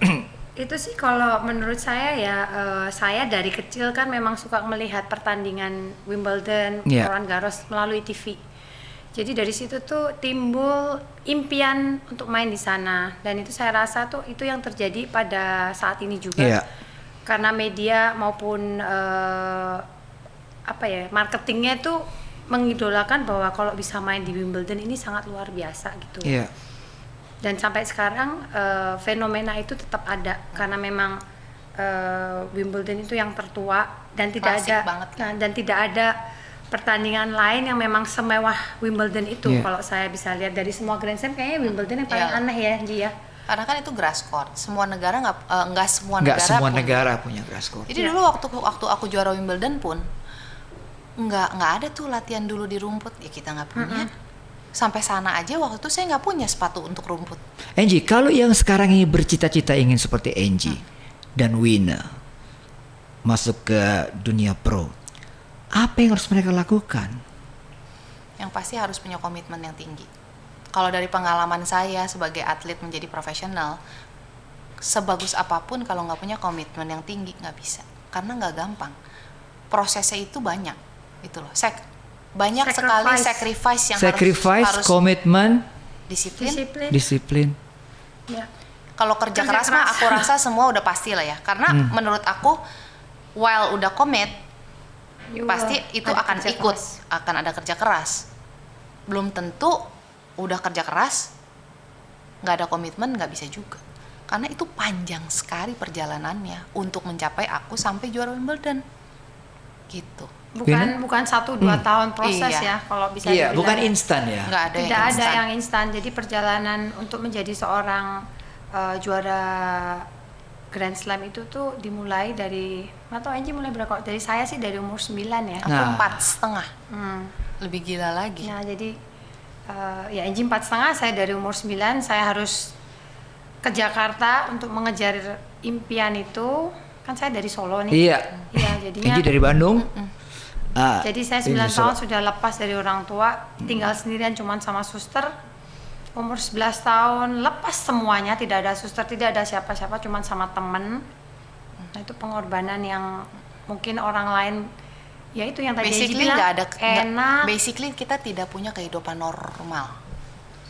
Speaker 2: Itu sih kalau menurut saya ya, saya dari kecil kan memang suka melihat pertandingan Wimbledon, Roland Garros melalui TV. Jadi dari situ tuh timbul impian untuk main di sana, dan itu saya rasa tuh itu yang terjadi pada saat ini juga. Karena media maupun marketingnya tuh mengidolakan bahwa kalau bisa main di Wimbledon ini sangat luar biasa gitu. Dan sampai sekarang fenomena itu tetap ada karena memang Wimbledon itu yang tertua dan tidak
Speaker 1: Klasik
Speaker 2: ada
Speaker 1: banget, kan?
Speaker 2: dan tidak ada pertandingan lain yang memang semewah Wimbledon itu. Kalau saya bisa lihat dari semua Grand Slam kayaknya Wimbledon yang paling aneh ya, Ji ya.
Speaker 1: Karena kan itu grass court. Semua negara nggak semua
Speaker 3: negara punya grass court.
Speaker 1: Jadi dulu waktu aku juara Wimbledon pun nggak ada tuh latihan dulu di rumput. Ya kita nggak punya. Sampai sana aja waktu itu saya nggak punya sepatu untuk rumput.
Speaker 3: Angie, kalau yang sekarang ini bercita-cita ingin seperti Angie dan Wina masuk ke dunia pro, apa yang harus mereka lakukan?
Speaker 1: Yang pasti harus punya komitmen yang tinggi. Kalau dari pengalaman saya sebagai atlet menjadi profesional, sebagus apapun kalau nggak punya komitmen yang tinggi nggak bisa. Karena nggak gampang. Prosesnya itu banyak, gitu loh. Banyak sekali sacrifice yang harus
Speaker 3: komitmen,
Speaker 1: disiplin.
Speaker 2: Ya.
Speaker 1: Kalau kerja keras mah aku rasa semua udah pasti lah ya. Karena menurut aku, while udah komit, pasti itu akan akan ada kerja keras. Belum tentu udah kerja keras, nggak ada komitmen, nggak bisa juga. Karena itu panjang sekali perjalanannya untuk mencapai aku sampai juara Wimbledon, gitu.
Speaker 2: Bukan 1-2 tahun proses ya, kalau bisa dibilang.
Speaker 3: Bukan instan ya.
Speaker 2: Tidak ada yang instan. Jadi perjalanan untuk menjadi seorang juara Grand Slam itu tuh dimulai dari, atau Angie mulai berapa? Dari saya sih dari umur 9 ya.
Speaker 1: Aku 4,5. Lebih gila lagi.
Speaker 2: Nah jadi ya Angie 4,5, saya dari umur 9 saya harus ke Jakarta untuk mengejar impian itu. Kan saya dari Solo nih. Iya, jadinya
Speaker 3: Angie dari Bandung.
Speaker 2: Jadi saya 9 tahun sudah lepas dari orang tua, tinggal sendirian cuman sama suster. Umur 11 tahun lepas semuanya, tidak ada suster, tidak ada siapa-siapa, cuman sama temen. Nah itu pengorbanan yang mungkin orang lain, ya itu yang tadi Angie bilang, enak.
Speaker 1: Basically kita tidak punya kehidupan normal.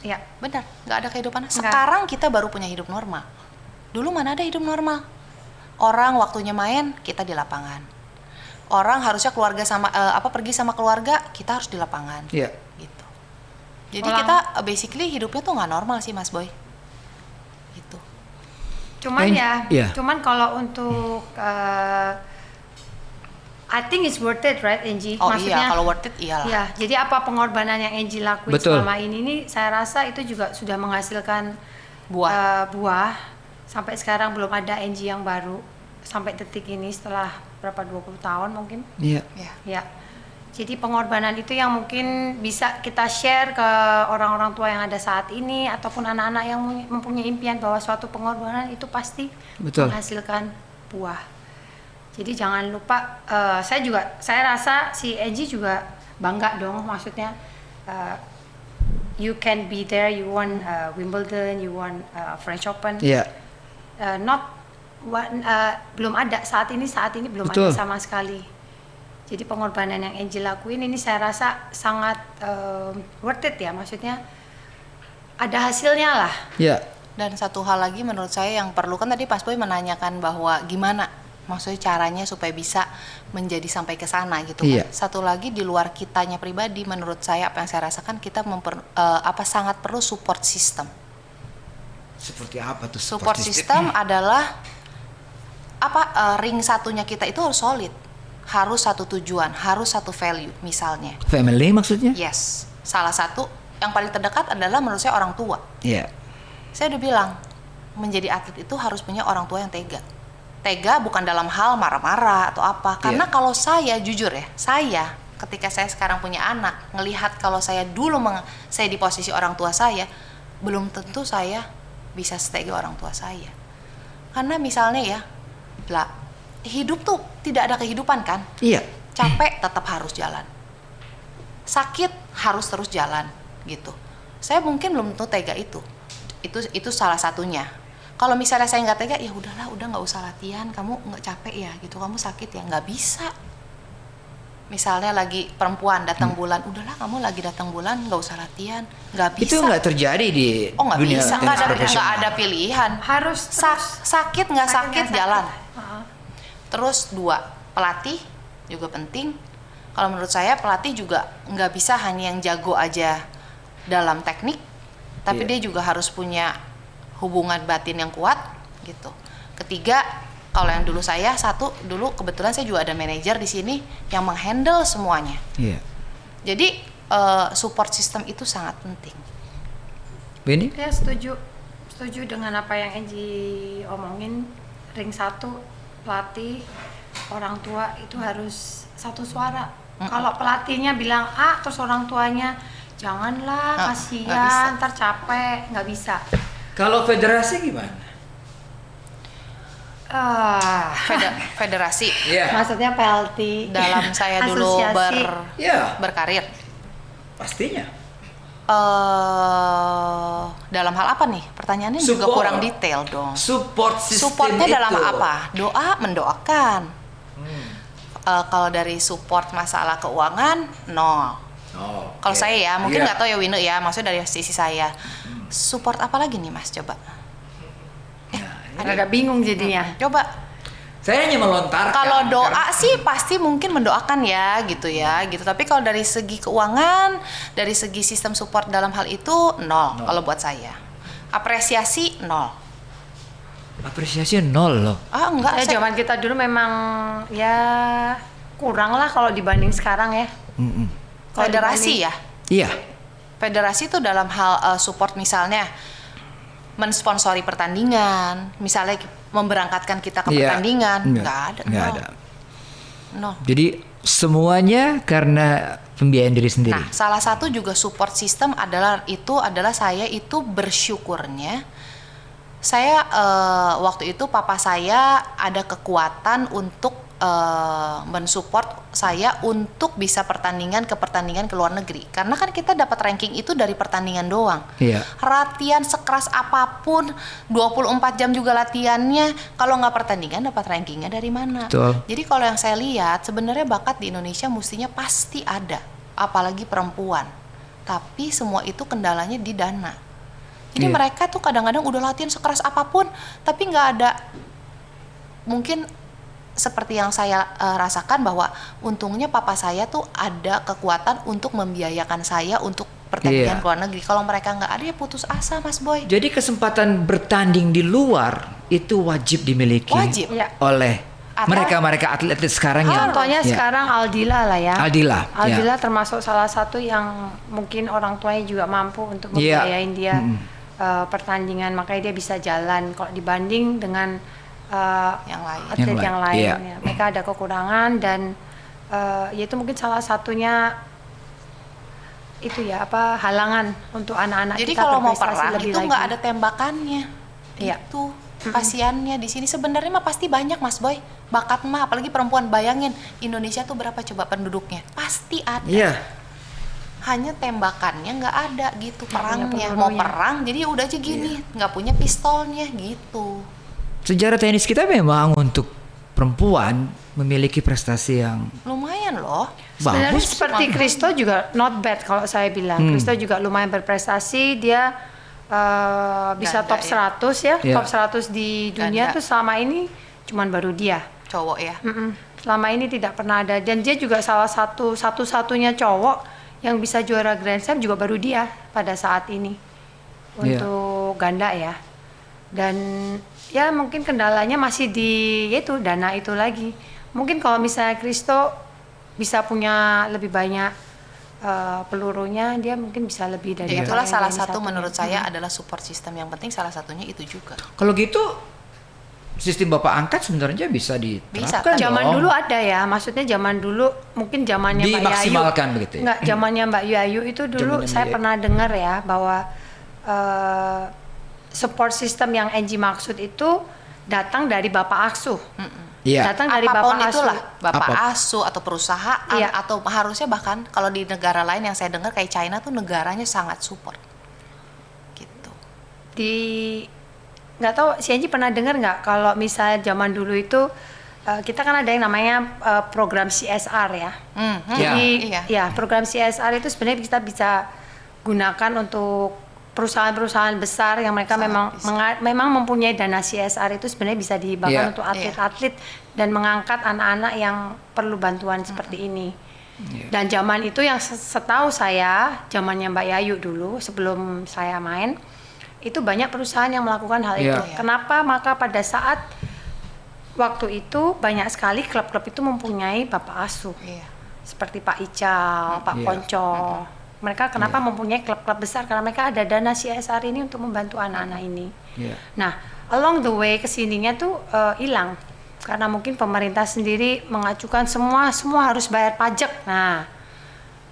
Speaker 2: Ya
Speaker 1: benar, nggak ada kehidupan. Sekarang kita baru punya hidup normal. Dulu mana ada hidup normal? Orang waktunya main, kita di lapangan. Orang harusnya keluarga pergi sama keluarga, kita harus di lapangan. Gitu. Jadi kita basically hidupnya tuh nggak normal sih, Mas Boy. Gitu.
Speaker 2: Cuman kalau untuk I think it's worth it, right, Angie?
Speaker 1: Maksudnya, kalau worth it iyalah.
Speaker 2: Ya, jadi apa pengorbanan yang Angie lakuin selama ini saya rasa itu juga sudah menghasilkan buah. Sampai sekarang belum ada Angie yang baru sampai detik ini setelah berapa 20 tahun mungkin.
Speaker 3: Iya.
Speaker 2: Ya. Jadi pengorbanan itu yang mungkin bisa kita share ke orang-orang tua yang ada saat ini ataupun anak-anak yang mempunyai impian bahwa suatu pengorbanan itu pasti menghasilkan buah. Jadi jangan lupa, saya rasa si Eji juga bangga dong, maksudnya you can be there, you won Wimbledon, you won French Open. Belum ada saat ini belum ada sama sekali. Jadi pengorbanan yang Angie lakuin ini saya rasa sangat worth it ya, maksudnya ada hasilnya lah.
Speaker 1: Dan satu hal lagi menurut saya yang perlu, kan tadi Mas Boy menanyakan bahwa gimana maksudnya caranya supaya bisa menjadi sampai ke sana gitu kan. Satu lagi di luar kitanya pribadi, menurut saya apa yang saya rasakan, kita sangat perlu support system.
Speaker 3: Seperti apa tuh
Speaker 1: support system? Adalah ring satunya kita itu harus solid. Harus satu tujuan, harus satu value misalnya.
Speaker 3: Family maksudnya?
Speaker 1: Yes. Salah satu yang paling terdekat adalah menurut saya orang tua. Saya udah bilang, menjadi atlet itu harus punya orang tua yang tega. Tega bukan dalam hal marah-marah atau apa. Karena kalau saya jujur ya, ketika saya sekarang punya anak, ngelihat kalau saya dulu saya di posisi orang tua saya, belum tentu saya bisa setega orang tua saya. Karena misalnya ya, hidup tuh tidak ada kehidupan kan? Capek tetap harus jalan. Sakit harus terus jalan gitu. Saya mungkin belum tentu tega itu. Itu salah satunya. Kalau misalnya saya nggak tega, ya udahlah, udah nggak usah latihan, kamu nggak capek ya gitu, kamu sakit ya, nggak bisa. Misalnya lagi perempuan datang bulan, udahlah kamu lagi datang bulan, nggak usah latihan, nggak bisa.
Speaker 3: Itu nggak terjadi di dunia
Speaker 1: bisa, nggak ada pilihan.
Speaker 2: Harus
Speaker 1: sakit nggak sakit jalan. Terus 2, pelatih juga penting. Kalau menurut saya pelatih juga nggak bisa hanya yang jago aja dalam teknik, tapi dia juga harus punya hubungan batin yang kuat gitu. Ketiga, kalau yang dulu dulu kebetulan saya juga ada manajer di sini yang menghandle semuanya. Jadi support system itu sangat penting.
Speaker 3: Bini?
Speaker 2: Ya setuju dengan apa yang Angie omongin. Ring 1, pelatih, orang tua itu harus satu suara. Kalau pelatihnya bilang A, terus orang tuanya janganlah, kasihan, ntar capek, nggak bisa.
Speaker 3: Kalau federasi gimana?
Speaker 1: Federasi.
Speaker 2: Maksudnya PLT.
Speaker 1: Dalam saya dulu berkarir.
Speaker 3: Pastinya.
Speaker 1: Dalam hal apa nih? Pertanyaannya juga kurang detail dong.
Speaker 3: Supportnya
Speaker 1: dalam apa? Doa, mendoakan. Kalau dari support masalah keuangan, kalau saya ya, mungkin nggak tahu ya Wine ya, maksudnya dari sisi saya. Support apa lagi nih Mas? Coba.
Speaker 2: Agak bingung jadinya.
Speaker 1: Coba.
Speaker 3: Saya hanya melontarkan.
Speaker 1: Kalau doa sih pasti mungkin mendoakan ya gitu. Tapi kalau dari segi keuangan, dari segi sistem support dalam hal itu 0. Kalau buat saya. Apresiasi 0.
Speaker 3: Apresiasi 0 loh.
Speaker 2: Enggak. Zaman kita dulu memang ya kurang lah kalau dibanding sekarang ya.
Speaker 1: Federasi ya?
Speaker 3: Iya.
Speaker 1: Federasi itu dalam hal support misalnya mensponsori pertandingan, misalnya memberangkatkan kita ke pertandingan, nggak ada.
Speaker 3: Jadi semuanya karena pembiayaan diri sendiri.
Speaker 1: Nah, salah satu juga support system adalah saya itu bersyukurnya saya waktu itu papa saya ada kekuatan untuk mensupport saya untuk bisa pertandingan ke luar negeri, karena kan kita dapat ranking itu dari pertandingan doang. Latihan sekeras apapun 24 jam juga latihannya, kalau nggak pertandingan dapat rankingnya dari mana? Jadi kalau yang saya lihat sebenarnya bakat di Indonesia mestinya pasti ada, apalagi perempuan, tapi semua itu kendalanya di dana. Jadi mereka tuh kadang-kadang udah latihan sekeras apapun tapi nggak ada, mungkin seperti yang saya rasakan bahwa untungnya papa saya tuh ada kekuatan untuk membiayakan saya untuk pertandingan ke luar negeri. Kalau mereka nggak ada ya putus asa Mas Boy.
Speaker 3: Jadi kesempatan bertanding di luar itu wajib dimiliki oleh mereka atlet-atlet sekarang ya.
Speaker 2: Contohnya sekarang Aldila lah ya.
Speaker 3: Aldila
Speaker 2: termasuk salah satu yang mungkin orang tuanya juga mampu untuk membiayain dia pertandingan, makanya dia bisa jalan. Kalau dibanding dengan
Speaker 1: yang lain.
Speaker 2: Atlet yang lain. Mereka ada kekurangan dan yaitu mungkin salah satunya itu ya halangan untuk anak-anak
Speaker 1: Jadi
Speaker 2: kita
Speaker 1: kalau mau
Speaker 2: berprestasi
Speaker 1: perang
Speaker 2: lebih
Speaker 1: itu
Speaker 2: lagi.
Speaker 1: nggak ada tembakannya.
Speaker 2: Iya.
Speaker 1: Itu kasiannya di sini sebenarnya mah pasti banyak Mas Boy. Bakat mah apalagi perempuan, bayangin Indonesia tuh berapa coba penduduknya? Pasti ada.
Speaker 3: Iya.
Speaker 1: Hanya tembakannya nggak ada gitu,
Speaker 2: Nggak punya
Speaker 1: perangnya.
Speaker 2: pelurunya.
Speaker 1: Mau perang jadi udah aja gini, nggak punya pistolnya gitu.
Speaker 3: Sejarah tenis kita memang untuk perempuan memiliki prestasi yang
Speaker 1: Lumayan loh.
Speaker 2: Sebenarnya
Speaker 3: bagus.
Speaker 2: seperti Kristo juga not bad kalau saya bilang. Kristo juga lumayan berprestasi, dia bisa
Speaker 1: Ganda
Speaker 2: top
Speaker 1: ya.
Speaker 2: 100 ya,
Speaker 3: Iya.
Speaker 2: top 100 di dunia
Speaker 1: Ganda.
Speaker 2: tuh selama ini cuman baru dia.
Speaker 1: Cowok ya.
Speaker 2: Selama ini tidak pernah ada, dan dia juga salah satu-satunya cowok yang bisa juara Grand Slam juga baru dia pada saat ini untuk ganda ya. Dan ya mungkin kendalanya masih di itu dana itu lagi. Mungkin kalau misalnya Kristo bisa punya lebih banyak pelurunya, dia mungkin bisa lebih dari
Speaker 1: Ya,
Speaker 2: apa
Speaker 1: itulah
Speaker 2: yang
Speaker 1: salah
Speaker 2: jadi
Speaker 1: satu
Speaker 2: satunya.
Speaker 1: menurut saya adalah support system yang penting, salah satunya itu juga.
Speaker 3: Kalau gitu sistem Bapak angkat sebenarnya bisa diterapkan.
Speaker 1: Bisa,
Speaker 2: Zaman
Speaker 3: dong.
Speaker 2: dulu ada ya, maksudnya zaman dulu mungkin zamannya Mbak Yayu.
Speaker 3: Dimaksimalkan begitu ya?
Speaker 2: Enggak, zamannya Mbak Yayu itu dulu
Speaker 3: Zamannya
Speaker 2: saya
Speaker 3: Mbak Yayu.
Speaker 2: pernah dengar ya bahwa support system yang Angie maksud itu datang dari Bapak asuh.
Speaker 3: Iya.
Speaker 2: Datang dari
Speaker 1: Apapun
Speaker 2: Bapak
Speaker 1: itulah,
Speaker 2: asuh.
Speaker 1: bapak
Speaker 3: Apa?
Speaker 1: asuh atau perusahaan
Speaker 2: Iya.
Speaker 1: atau harusnya bahkan kalau di negara lain yang saya dengar kayak China tuh negaranya sangat support. Gitu.
Speaker 2: Di nggak tahu si Angie pernah dengar nggak kalau misalnya zaman dulu itu kita kan ada yang namanya program CSR ya. Jadi
Speaker 1: Iya.
Speaker 2: ya program CSR itu sebenarnya kita bisa gunakan untuk perusahaan-perusahaan besar yang mereka memang mempunyai dana CSR, itu sebenarnya bisa dihibahkan
Speaker 3: Iya.
Speaker 2: untuk atlet-atlet dan mengangkat anak-anak yang perlu bantuan seperti ini. Dan zaman itu yang setahu saya, zamannya Mbak Yayu dulu sebelum saya main, itu banyak perusahaan yang melakukan hal
Speaker 3: Iya.
Speaker 2: itu. Kenapa? Maka pada saat waktu itu banyak sekali klub-klub itu mempunyai bapak asuh.
Speaker 1: Iya.
Speaker 2: Seperti Pak Ical, Pak
Speaker 3: Iya.
Speaker 2: Konco. Mereka kenapa mempunyai klub-klub besar? Karena mereka ada dana CSR ini untuk membantu anak-anak ini.
Speaker 3: Iya.
Speaker 2: Nah, along the way kesininya tuh hilang. Karena mungkin pemerintah sendiri mengajukan semua harus bayar pajak. Nah,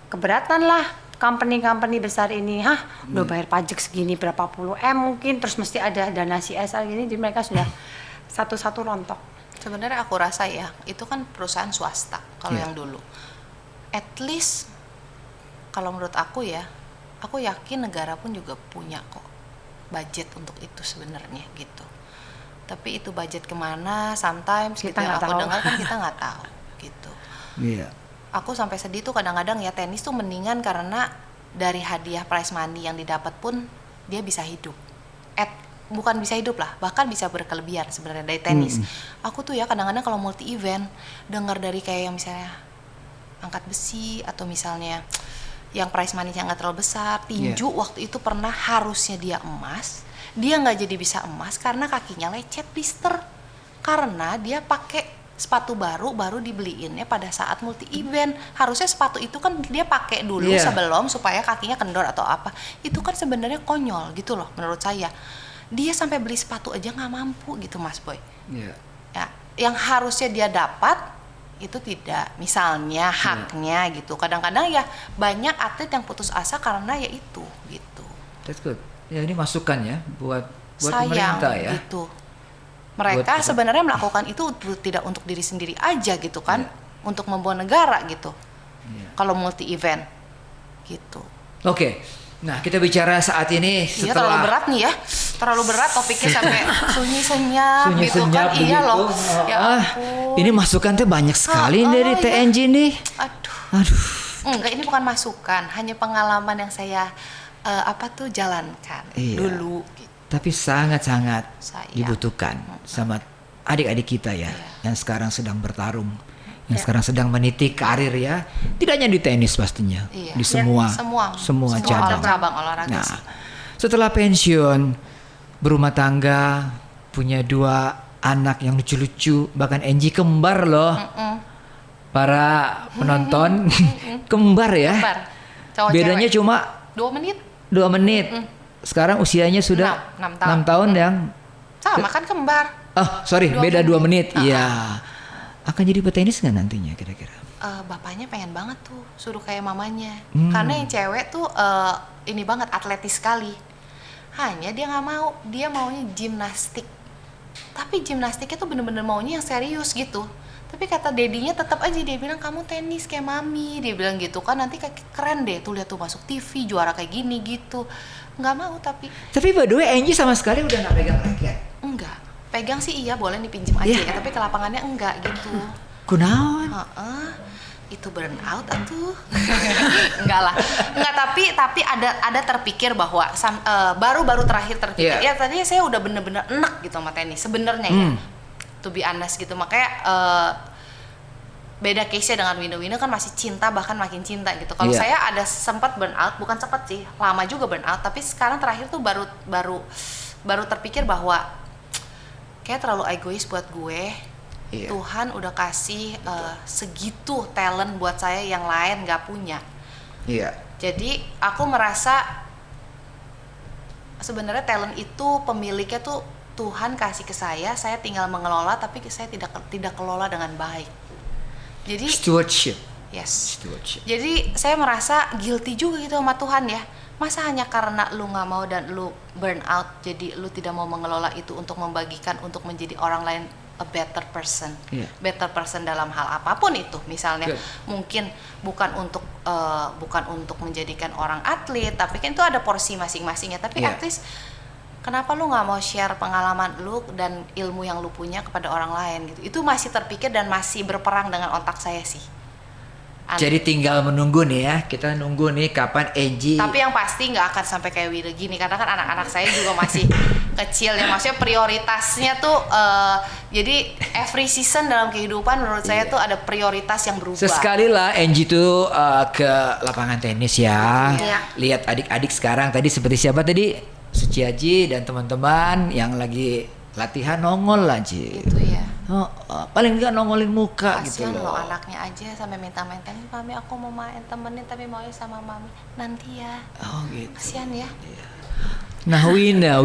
Speaker 2: keberatan lah company-company besar ini. Udah bayar pajak segini berapa puluh M mungkin, terus mesti ada dana CSR gini, jadi mereka sudah satu-satu rontok.
Speaker 1: Sebenarnya aku rasa ya, itu kan perusahaan swasta kalau
Speaker 3: Iya.
Speaker 1: yang dulu. At least kalau menurut aku ya, aku yakin negara pun juga punya kok budget untuk itu sebenarnya gitu. Tapi itu budget kemana? Sometimes
Speaker 2: Kita
Speaker 1: gitu yang
Speaker 2: nggak
Speaker 1: aku
Speaker 2: tahu.
Speaker 1: dengar kan kita nggak tahu gitu.
Speaker 3: Iya.
Speaker 1: Aku sampai sedih tuh kadang-kadang ya, tenis tuh mendingan karena dari hadiah prize money yang didapat pun dia bisa hidup. Bukan bisa hidup lah, bahkan bisa berkelebihan sebenarnya dari tenis. Aku tuh ya kadang-kadang kalau multi event dengar dari kayak yang misalnya angkat besi atau misalnya yang prize money-nya nggak terlalu besar, tinju waktu itu pernah harusnya dia emas, dia nggak jadi bisa emas karena kakinya lecet blister, karena dia pakai sepatu baru dibeliinnya pada saat multi event. Harusnya sepatu itu kan dia pakai dulu sebelum supaya kakinya kendor atau apa. Itu kan sebenarnya konyol gitu loh menurut saya. Dia sampai beli sepatu aja nggak mampu gitu Mas Boy.
Speaker 3: Iya.
Speaker 1: Ya, yang harusnya dia dapat itu tidak, misalnya haknya gitu. Kadang-kadang ya banyak atlet yang putus asa karena ya itu gitu.
Speaker 3: That's good. Ya ini masukan ya buat
Speaker 1: Sayang
Speaker 3: pemerintah ya.
Speaker 1: gitu. Mereka
Speaker 3: Buat-
Speaker 1: sebenarnya melakukan itu tidak untuk diri sendiri aja gitu kan, untuk membawa negara gitu. Kalau multi event gitu.
Speaker 3: Oke. Nah, kita bicara saat ini
Speaker 1: Iya, terlalu
Speaker 3: setelah
Speaker 1: berat nih ya, terlalu berat topiknya sampai sunyi senyap gitu kan.
Speaker 3: sunyi-senyap
Speaker 1: Iya
Speaker 3: begitu.
Speaker 1: loh. Ya ampun.
Speaker 3: Ini masukan tuh banyak sekali dari
Speaker 1: iya.
Speaker 3: TNG nih. Aduh.
Speaker 1: Enggak, ini bukan masukan, hanya pengalaman yang saya jalankan
Speaker 3: Iya.
Speaker 1: dulu. Gitu.
Speaker 3: Tapi sangat-sangat
Speaker 1: Sayang.
Speaker 3: dibutuhkan sama adik-adik kita ya, yang sekarang sedang bertarung, yang
Speaker 1: Ya.
Speaker 3: sekarang sedang meniti karir ya. Tidak hanya di tenis pastinya,
Speaker 1: Iya.
Speaker 3: di semua
Speaker 1: Semua cabang olahraga
Speaker 3: Nah,
Speaker 1: sih.
Speaker 3: setelah pensiun, berumah tangga, punya 2 anak yang lucu-lucu, bahkan Angie kembar loh. Para penonton kembar ya.
Speaker 1: Kembar. Cowok
Speaker 3: Bedanya
Speaker 1: cewek.
Speaker 3: cuma
Speaker 1: 2 menit
Speaker 3: 2 menit. Sekarang usianya sudah
Speaker 1: 6
Speaker 3: 6 tahun yang
Speaker 1: sama kan kembar.
Speaker 3: oh sorry
Speaker 1: 2
Speaker 3: beda 2 menit.
Speaker 1: menit.
Speaker 3: Iya. Akan jadi petenis nggak nantinya kira-kira?
Speaker 1: bapaknya pengen banget tuh suruh kayak mamanya. Karena yang cewek tuh ini banget atletis sekali. Hanya dia nggak mau, dia maunya gimnastik. Tapi gimnastiknya tuh bener-bener maunya yang serius gitu. Tapi kata dedinya tetap aja dia bilang kamu tenis kayak mami, dia bilang gitu kan, nanti kayak keren deh tuh, lihat tuh masuk TV juara kayak gini gitu. Nggak mau tapi
Speaker 3: by the way Angie sama sekali udah nggak pegang raket?
Speaker 1: enggak, pegang sih iya boleh dipinjem aja ya, tapi ke lapangannya enggak gitu.
Speaker 3: Kunaon?
Speaker 1: Itu burn out atuh. Enggak lah, enggak, tapi ada terpikir bahwa baru terakhir terpikir ya tadinya saya udah bener-bener enak gitu sama tenis sebenarnya ya, to be honest gitu. Makanya beda case-nya dengan Wina kan masih cinta, bahkan makin cinta gitu. Kalau saya ada sempat burn out, bukan sempat sih, lama juga burn out, tapi sekarang terakhir tuh baru terpikir bahwa kayak terlalu egois buat gue. Tuhan udah kasih segitu talent buat saya yang lain nggak punya. Jadi aku merasa sebenarnya talent itu pemiliknya tuh Tuhan kasih ke saya tinggal mengelola, tapi saya tidak kelola dengan baik. Jadi
Speaker 3: stewardship.
Speaker 1: Yes.
Speaker 3: Stewardship.
Speaker 1: Jadi saya merasa guilty juga gitu sama Tuhan ya. Masa hanya karena lu nggak mau dan lu burn out, jadi lu tidak mau mengelola itu untuk membagikan, untuk menjadi orang lain a better person, better person dalam hal apapun itu, misalnya mungkin bukan untuk menjadikan orang atlet, tapi kan itu ada porsi masing-masingnya. Tapi at least kenapa lu nggak mau share pengalaman lu dan ilmu yang lu punya kepada orang lain gitu? Itu masih terpikir dan masih berperang dengan otak saya sih.
Speaker 3: Jadi tinggal menunggu nih ya, kita nunggu nih kapan Angie.
Speaker 1: Tapi yang pasti nggak akan sampai kayak Wina gini, karena kan anak-anak saya juga masih kecil ya, maksudnya prioritasnya tuh jadi every season dalam kehidupan menurut saya tuh ada prioritas yang berubah.
Speaker 3: Sesekali lah Angie tuh ke lapangan tenis ya, lihat adik-adik sekarang tadi seperti siapa tadi, Suci Aji dan teman-teman yang lagi latihan nongol lah Ji.
Speaker 1: Gitu ya.
Speaker 3: Paling enggak nongolin muka.
Speaker 1: Kasian
Speaker 3: gitu loh.
Speaker 1: Anaknya aja sampai minta main tenis, mami aku mau main temenin tapi maunya sama mami nanti ya.
Speaker 3: Gitu.
Speaker 1: Kasian ya.
Speaker 3: Nah Wina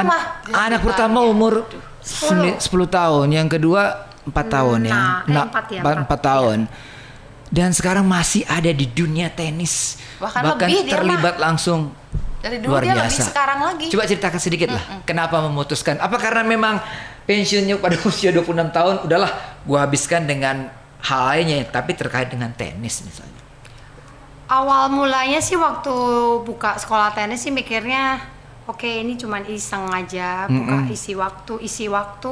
Speaker 1: mah
Speaker 3: anak pertama umur 10 tahun, yang kedua 4 tahun ya. 4 tahun. Dan sekarang masih ada di dunia tenis. Bahkan
Speaker 1: lebih
Speaker 3: terlibat langsung.
Speaker 1: Dari dulu
Speaker 3: luar
Speaker 1: dia
Speaker 3: biasa.
Speaker 1: Lebih sekarang lagi.
Speaker 3: Coba ceritakan sedikit lah, kenapa memutuskan? Apa karena memang pensiunnya pada usia 26 tahun, udahlah gua habiskan dengan hal lainnya, tapi terkait dengan tenis misalnya?
Speaker 2: Awal mulanya sih waktu buka sekolah tenis sih mikirnya, oke, ini cuman iseng aja, buka isi waktu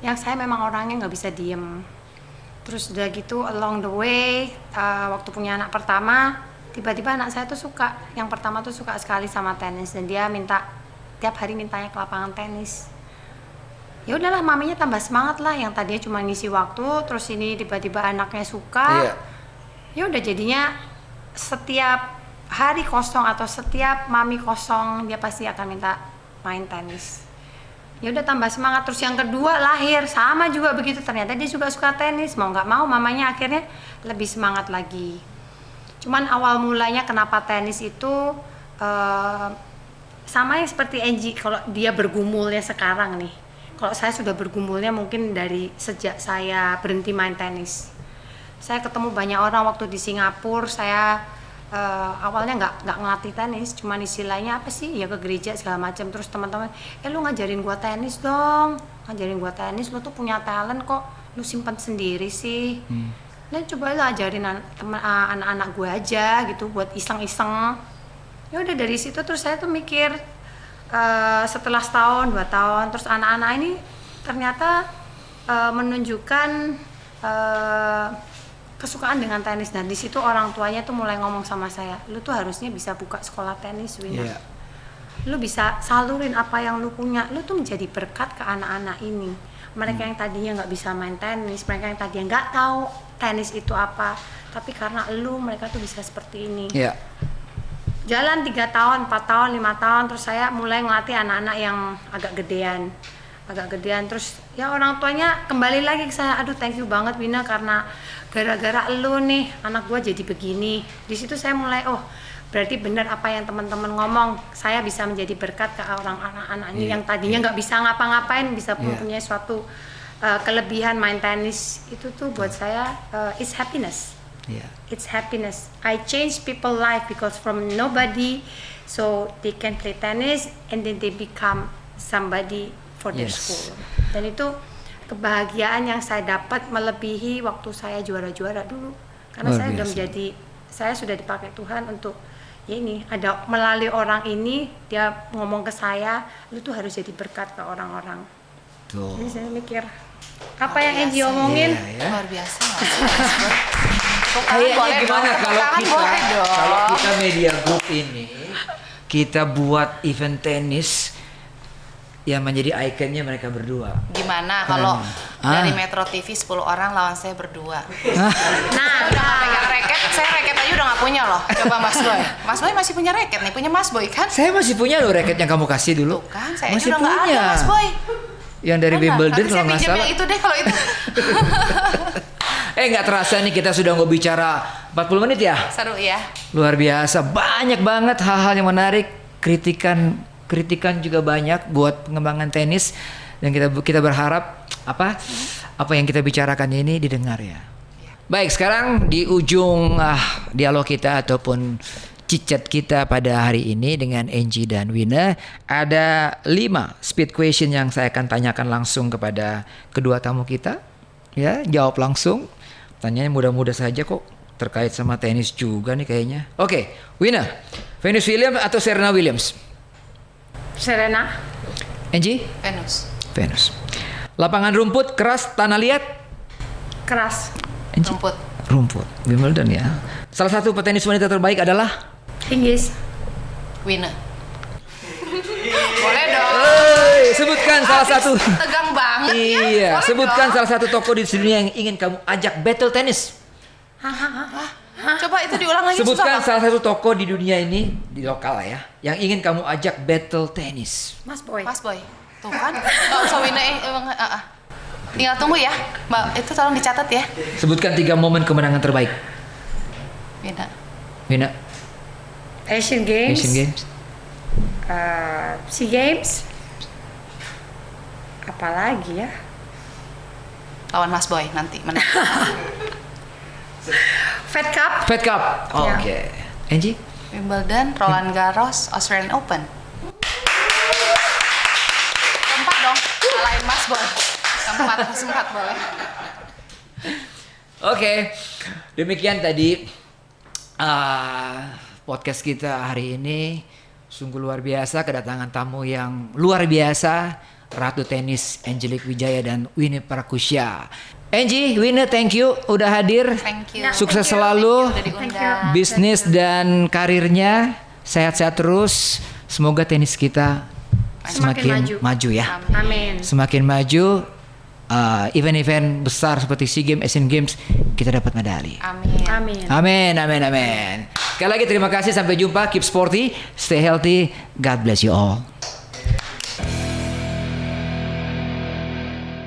Speaker 2: yang saya memang orangnya nggak bisa diem. Terus udah gitu along the way, waktu punya anak pertama, tiba-tiba anak saya tuh suka, yang pertama tuh suka sekali sama tenis, dan dia tiap hari mintanya ke lapangan tenis. Ya udahlah, maminya tambah semangat lah, yang tadinya cuma ngisi waktu, terus ini tiba-tiba anaknya suka. Ya udah jadinya setiap hari kosong atau setiap mami kosong dia pasti akan minta main tenis. Ya udah tambah semangat. Terus yang kedua lahir sama juga begitu, ternyata dia juga suka tenis, mau nggak mau mamanya akhirnya lebih semangat lagi. Cuman awal mulanya kenapa tenis itu sama yang seperti Angie, kalau dia bergumulnya sekarang nih. Kalau saya sudah bergumulnya mungkin dari sejak saya berhenti main tenis. Saya ketemu banyak orang waktu di Singapura, saya awalnya nggak ngelatih tenis, cuman istilahnya apa sih, ya ke gereja segala macam. Terus teman-teman, lu ngajarin gua tenis dong, ngajarin gua tenis, lu tuh punya talent kok, lu simpan sendiri sih. Dan coba lah ajarin anak-anak gue aja gitu buat iseng-iseng. Ya udah dari situ terus saya tuh mikir, setelah setahun 2 tahun terus anak-anak ini ternyata menunjukkan kesukaan dengan tenis, dan di situ orang tuanya tuh mulai ngomong sama saya, lu tuh harusnya bisa buka sekolah tenis, Wina. Lu bisa salurin apa yang lu punya, lu tuh menjadi berkat ke anak-anak ini. Mereka yang tadinya nggak bisa main tenis, mereka yang tadinya nggak tahu tenis itu apa, tapi karena lu mereka tuh bisa seperti ini. Jalan 3 tahun, 4 tahun, 5 tahun, terus saya mulai ngelatih anak-anak yang agak gedean, terus ya orang tuanya kembali lagi ke saya, aduh thank you banget Wina, karena gara-gara lu nih anak gua jadi begini. Di situ saya mulai, oh berarti benar apa yang teman-teman ngomong, saya bisa menjadi berkat ke orang anak-anak ini yang tadinya nggak bisa ngapa-ngapain, bisa mempunyai suatu kelebihan main tenis itu tuh buat saya it's happiness.
Speaker 3: Yeah.
Speaker 2: It's happiness. I change people life because from nobody, so they can play tennis and then they become somebody for their
Speaker 3: Yes.
Speaker 2: school. Dan itu kebahagiaan yang saya dapat melebihi waktu saya juara-juara dulu. Karena
Speaker 3: Luar
Speaker 2: saya udah
Speaker 3: biasa.
Speaker 2: menjadi, saya sudah dipakai Tuhan untuk ya ini ada melalui orang ini dia ngomong ke saya, lu tuh harus jadi berkat ke orang-orang.
Speaker 3: Tuh.
Speaker 2: Jadi saya mikir apa yang
Speaker 1: Luar
Speaker 2: Angie
Speaker 1: biasa.
Speaker 2: omongin?
Speaker 3: Iya, ya.
Speaker 1: Luar biasa nggak sih, Mas Boy? Tepuk tangan
Speaker 3: Kayaknya
Speaker 1: boleh
Speaker 3: gimana
Speaker 1: dong, tepuk
Speaker 3: kalau
Speaker 1: tangan
Speaker 3: kita
Speaker 1: boleh dong.
Speaker 3: kalau kita media group ini kita buat event tenis yang menjadi ikonnya mereka berdua.
Speaker 1: Gimana kalau
Speaker 3: Ah.
Speaker 1: dari Metro TV 10 orang lawan saya berdua?
Speaker 2: Nah,
Speaker 1: Udah nggak pegang raket, saya raket aja udah nggak punya loh. Coba Mas Boy. Mas Boy masih punya raket nih, punya Mas Boy kan?
Speaker 3: Saya masih punya loh raket yang kamu kasih dulu.
Speaker 1: Tuh kan, saya
Speaker 3: masih
Speaker 1: aja udah nggak
Speaker 3: punya.
Speaker 1: ada Mas Boy.
Speaker 3: Yang dari
Speaker 1: Mana?
Speaker 3: Wimbledon
Speaker 1: Nanti
Speaker 3: kalau
Speaker 1: saya
Speaker 3: nggak
Speaker 1: pinjam
Speaker 3: salah.
Speaker 1: yang itu deh kalau itu.
Speaker 3: Nggak terasa nih kita sudah mau bicara 40 menit ya.
Speaker 1: Seru ya.
Speaker 3: Luar biasa, banyak banget hal-hal yang menarik, kritikan juga banyak buat pengembangan tenis dan kita berharap apa yang kita bicarakan ini didengar ya. Baik, sekarang di ujung dialog kita ataupun chit-chat kita pada hari ini dengan Angie dan Wina, ada 5 speed question yang saya akan tanyakan langsung kepada kedua tamu kita. Ya, jawab langsung. Tanyanya mudah-mudah saja kok, terkait sama tenis juga nih kayaknya. Oke, Wina, Venus Williams atau Serena Williams?
Speaker 2: Serena,
Speaker 3: Angie?
Speaker 1: Venus.
Speaker 3: Venus. Lapangan rumput keras, tanah liat?
Speaker 2: keras,
Speaker 3: Angie?
Speaker 1: Rumput.
Speaker 3: Rumput. Wimbledon ya. Salah satu petenis wanita terbaik adalah?
Speaker 2: Inggris,
Speaker 1: Winner. Boleh dong.
Speaker 3: Sebutkan salah
Speaker 1: Habis
Speaker 3: satu.
Speaker 1: tegang banget ya.
Speaker 3: Iya,
Speaker 1: Boleh
Speaker 3: sebutkan
Speaker 1: dong.
Speaker 3: salah satu tokoh di dunia yang ingin kamu ajak battle tenis.
Speaker 1: Coba itu diulang lagi.
Speaker 3: Sebutkan
Speaker 1: susah,
Speaker 3: salah satu tokoh di dunia ini, di lokal lah ya, yang ingin kamu ajak battle tenis.
Speaker 2: Mas Boy.
Speaker 1: Mas Boy. Tuh kan. Nggak usah Winner. Tinggal tunggu ya. Mbak, itu tolong dicatat ya.
Speaker 3: Sebutkan 3 momen kemenangan terbaik.
Speaker 1: Winner.
Speaker 3: Wina,
Speaker 2: Asian Games,
Speaker 3: Asian Games.
Speaker 2: SEA Games, apalagi ya?
Speaker 1: Lawan Mas Boy nanti menang.
Speaker 2: Fed Cup,
Speaker 3: Fed Cup.
Speaker 2: Ya.
Speaker 3: Oke. Angie?
Speaker 1: Wimbledon, Roland Garros, Australian Open. Keempat dong. Kalahin Mas Boy. Keempat boleh.
Speaker 3: Oke. Demikian tadi podcast kita hari ini. Sungguh luar biasa, kedatangan tamu yang luar biasa, Ratu Tenis Angelique Wijaya dan Winnie Prakusya. Angie, Winnie, thank you udah hadir.
Speaker 1: Thank you.
Speaker 3: Sukses
Speaker 2: Thank you.
Speaker 3: selalu.
Speaker 1: Udah
Speaker 2: Thank you.
Speaker 1: diundang.
Speaker 3: Bisnis dan karirnya sehat-sehat terus. Semoga tenis kita
Speaker 2: Semakin
Speaker 3: semakin maju ya.
Speaker 2: amin.
Speaker 3: Semakin maju, event-event besar seperti SEA Games, Asian Games kita dapat medali.
Speaker 1: Amin.
Speaker 2: Amin.
Speaker 3: Amin, amin, amin. Sekali lagi terima kasih, sampai jumpa. Keep sporty, stay healthy. God bless you all.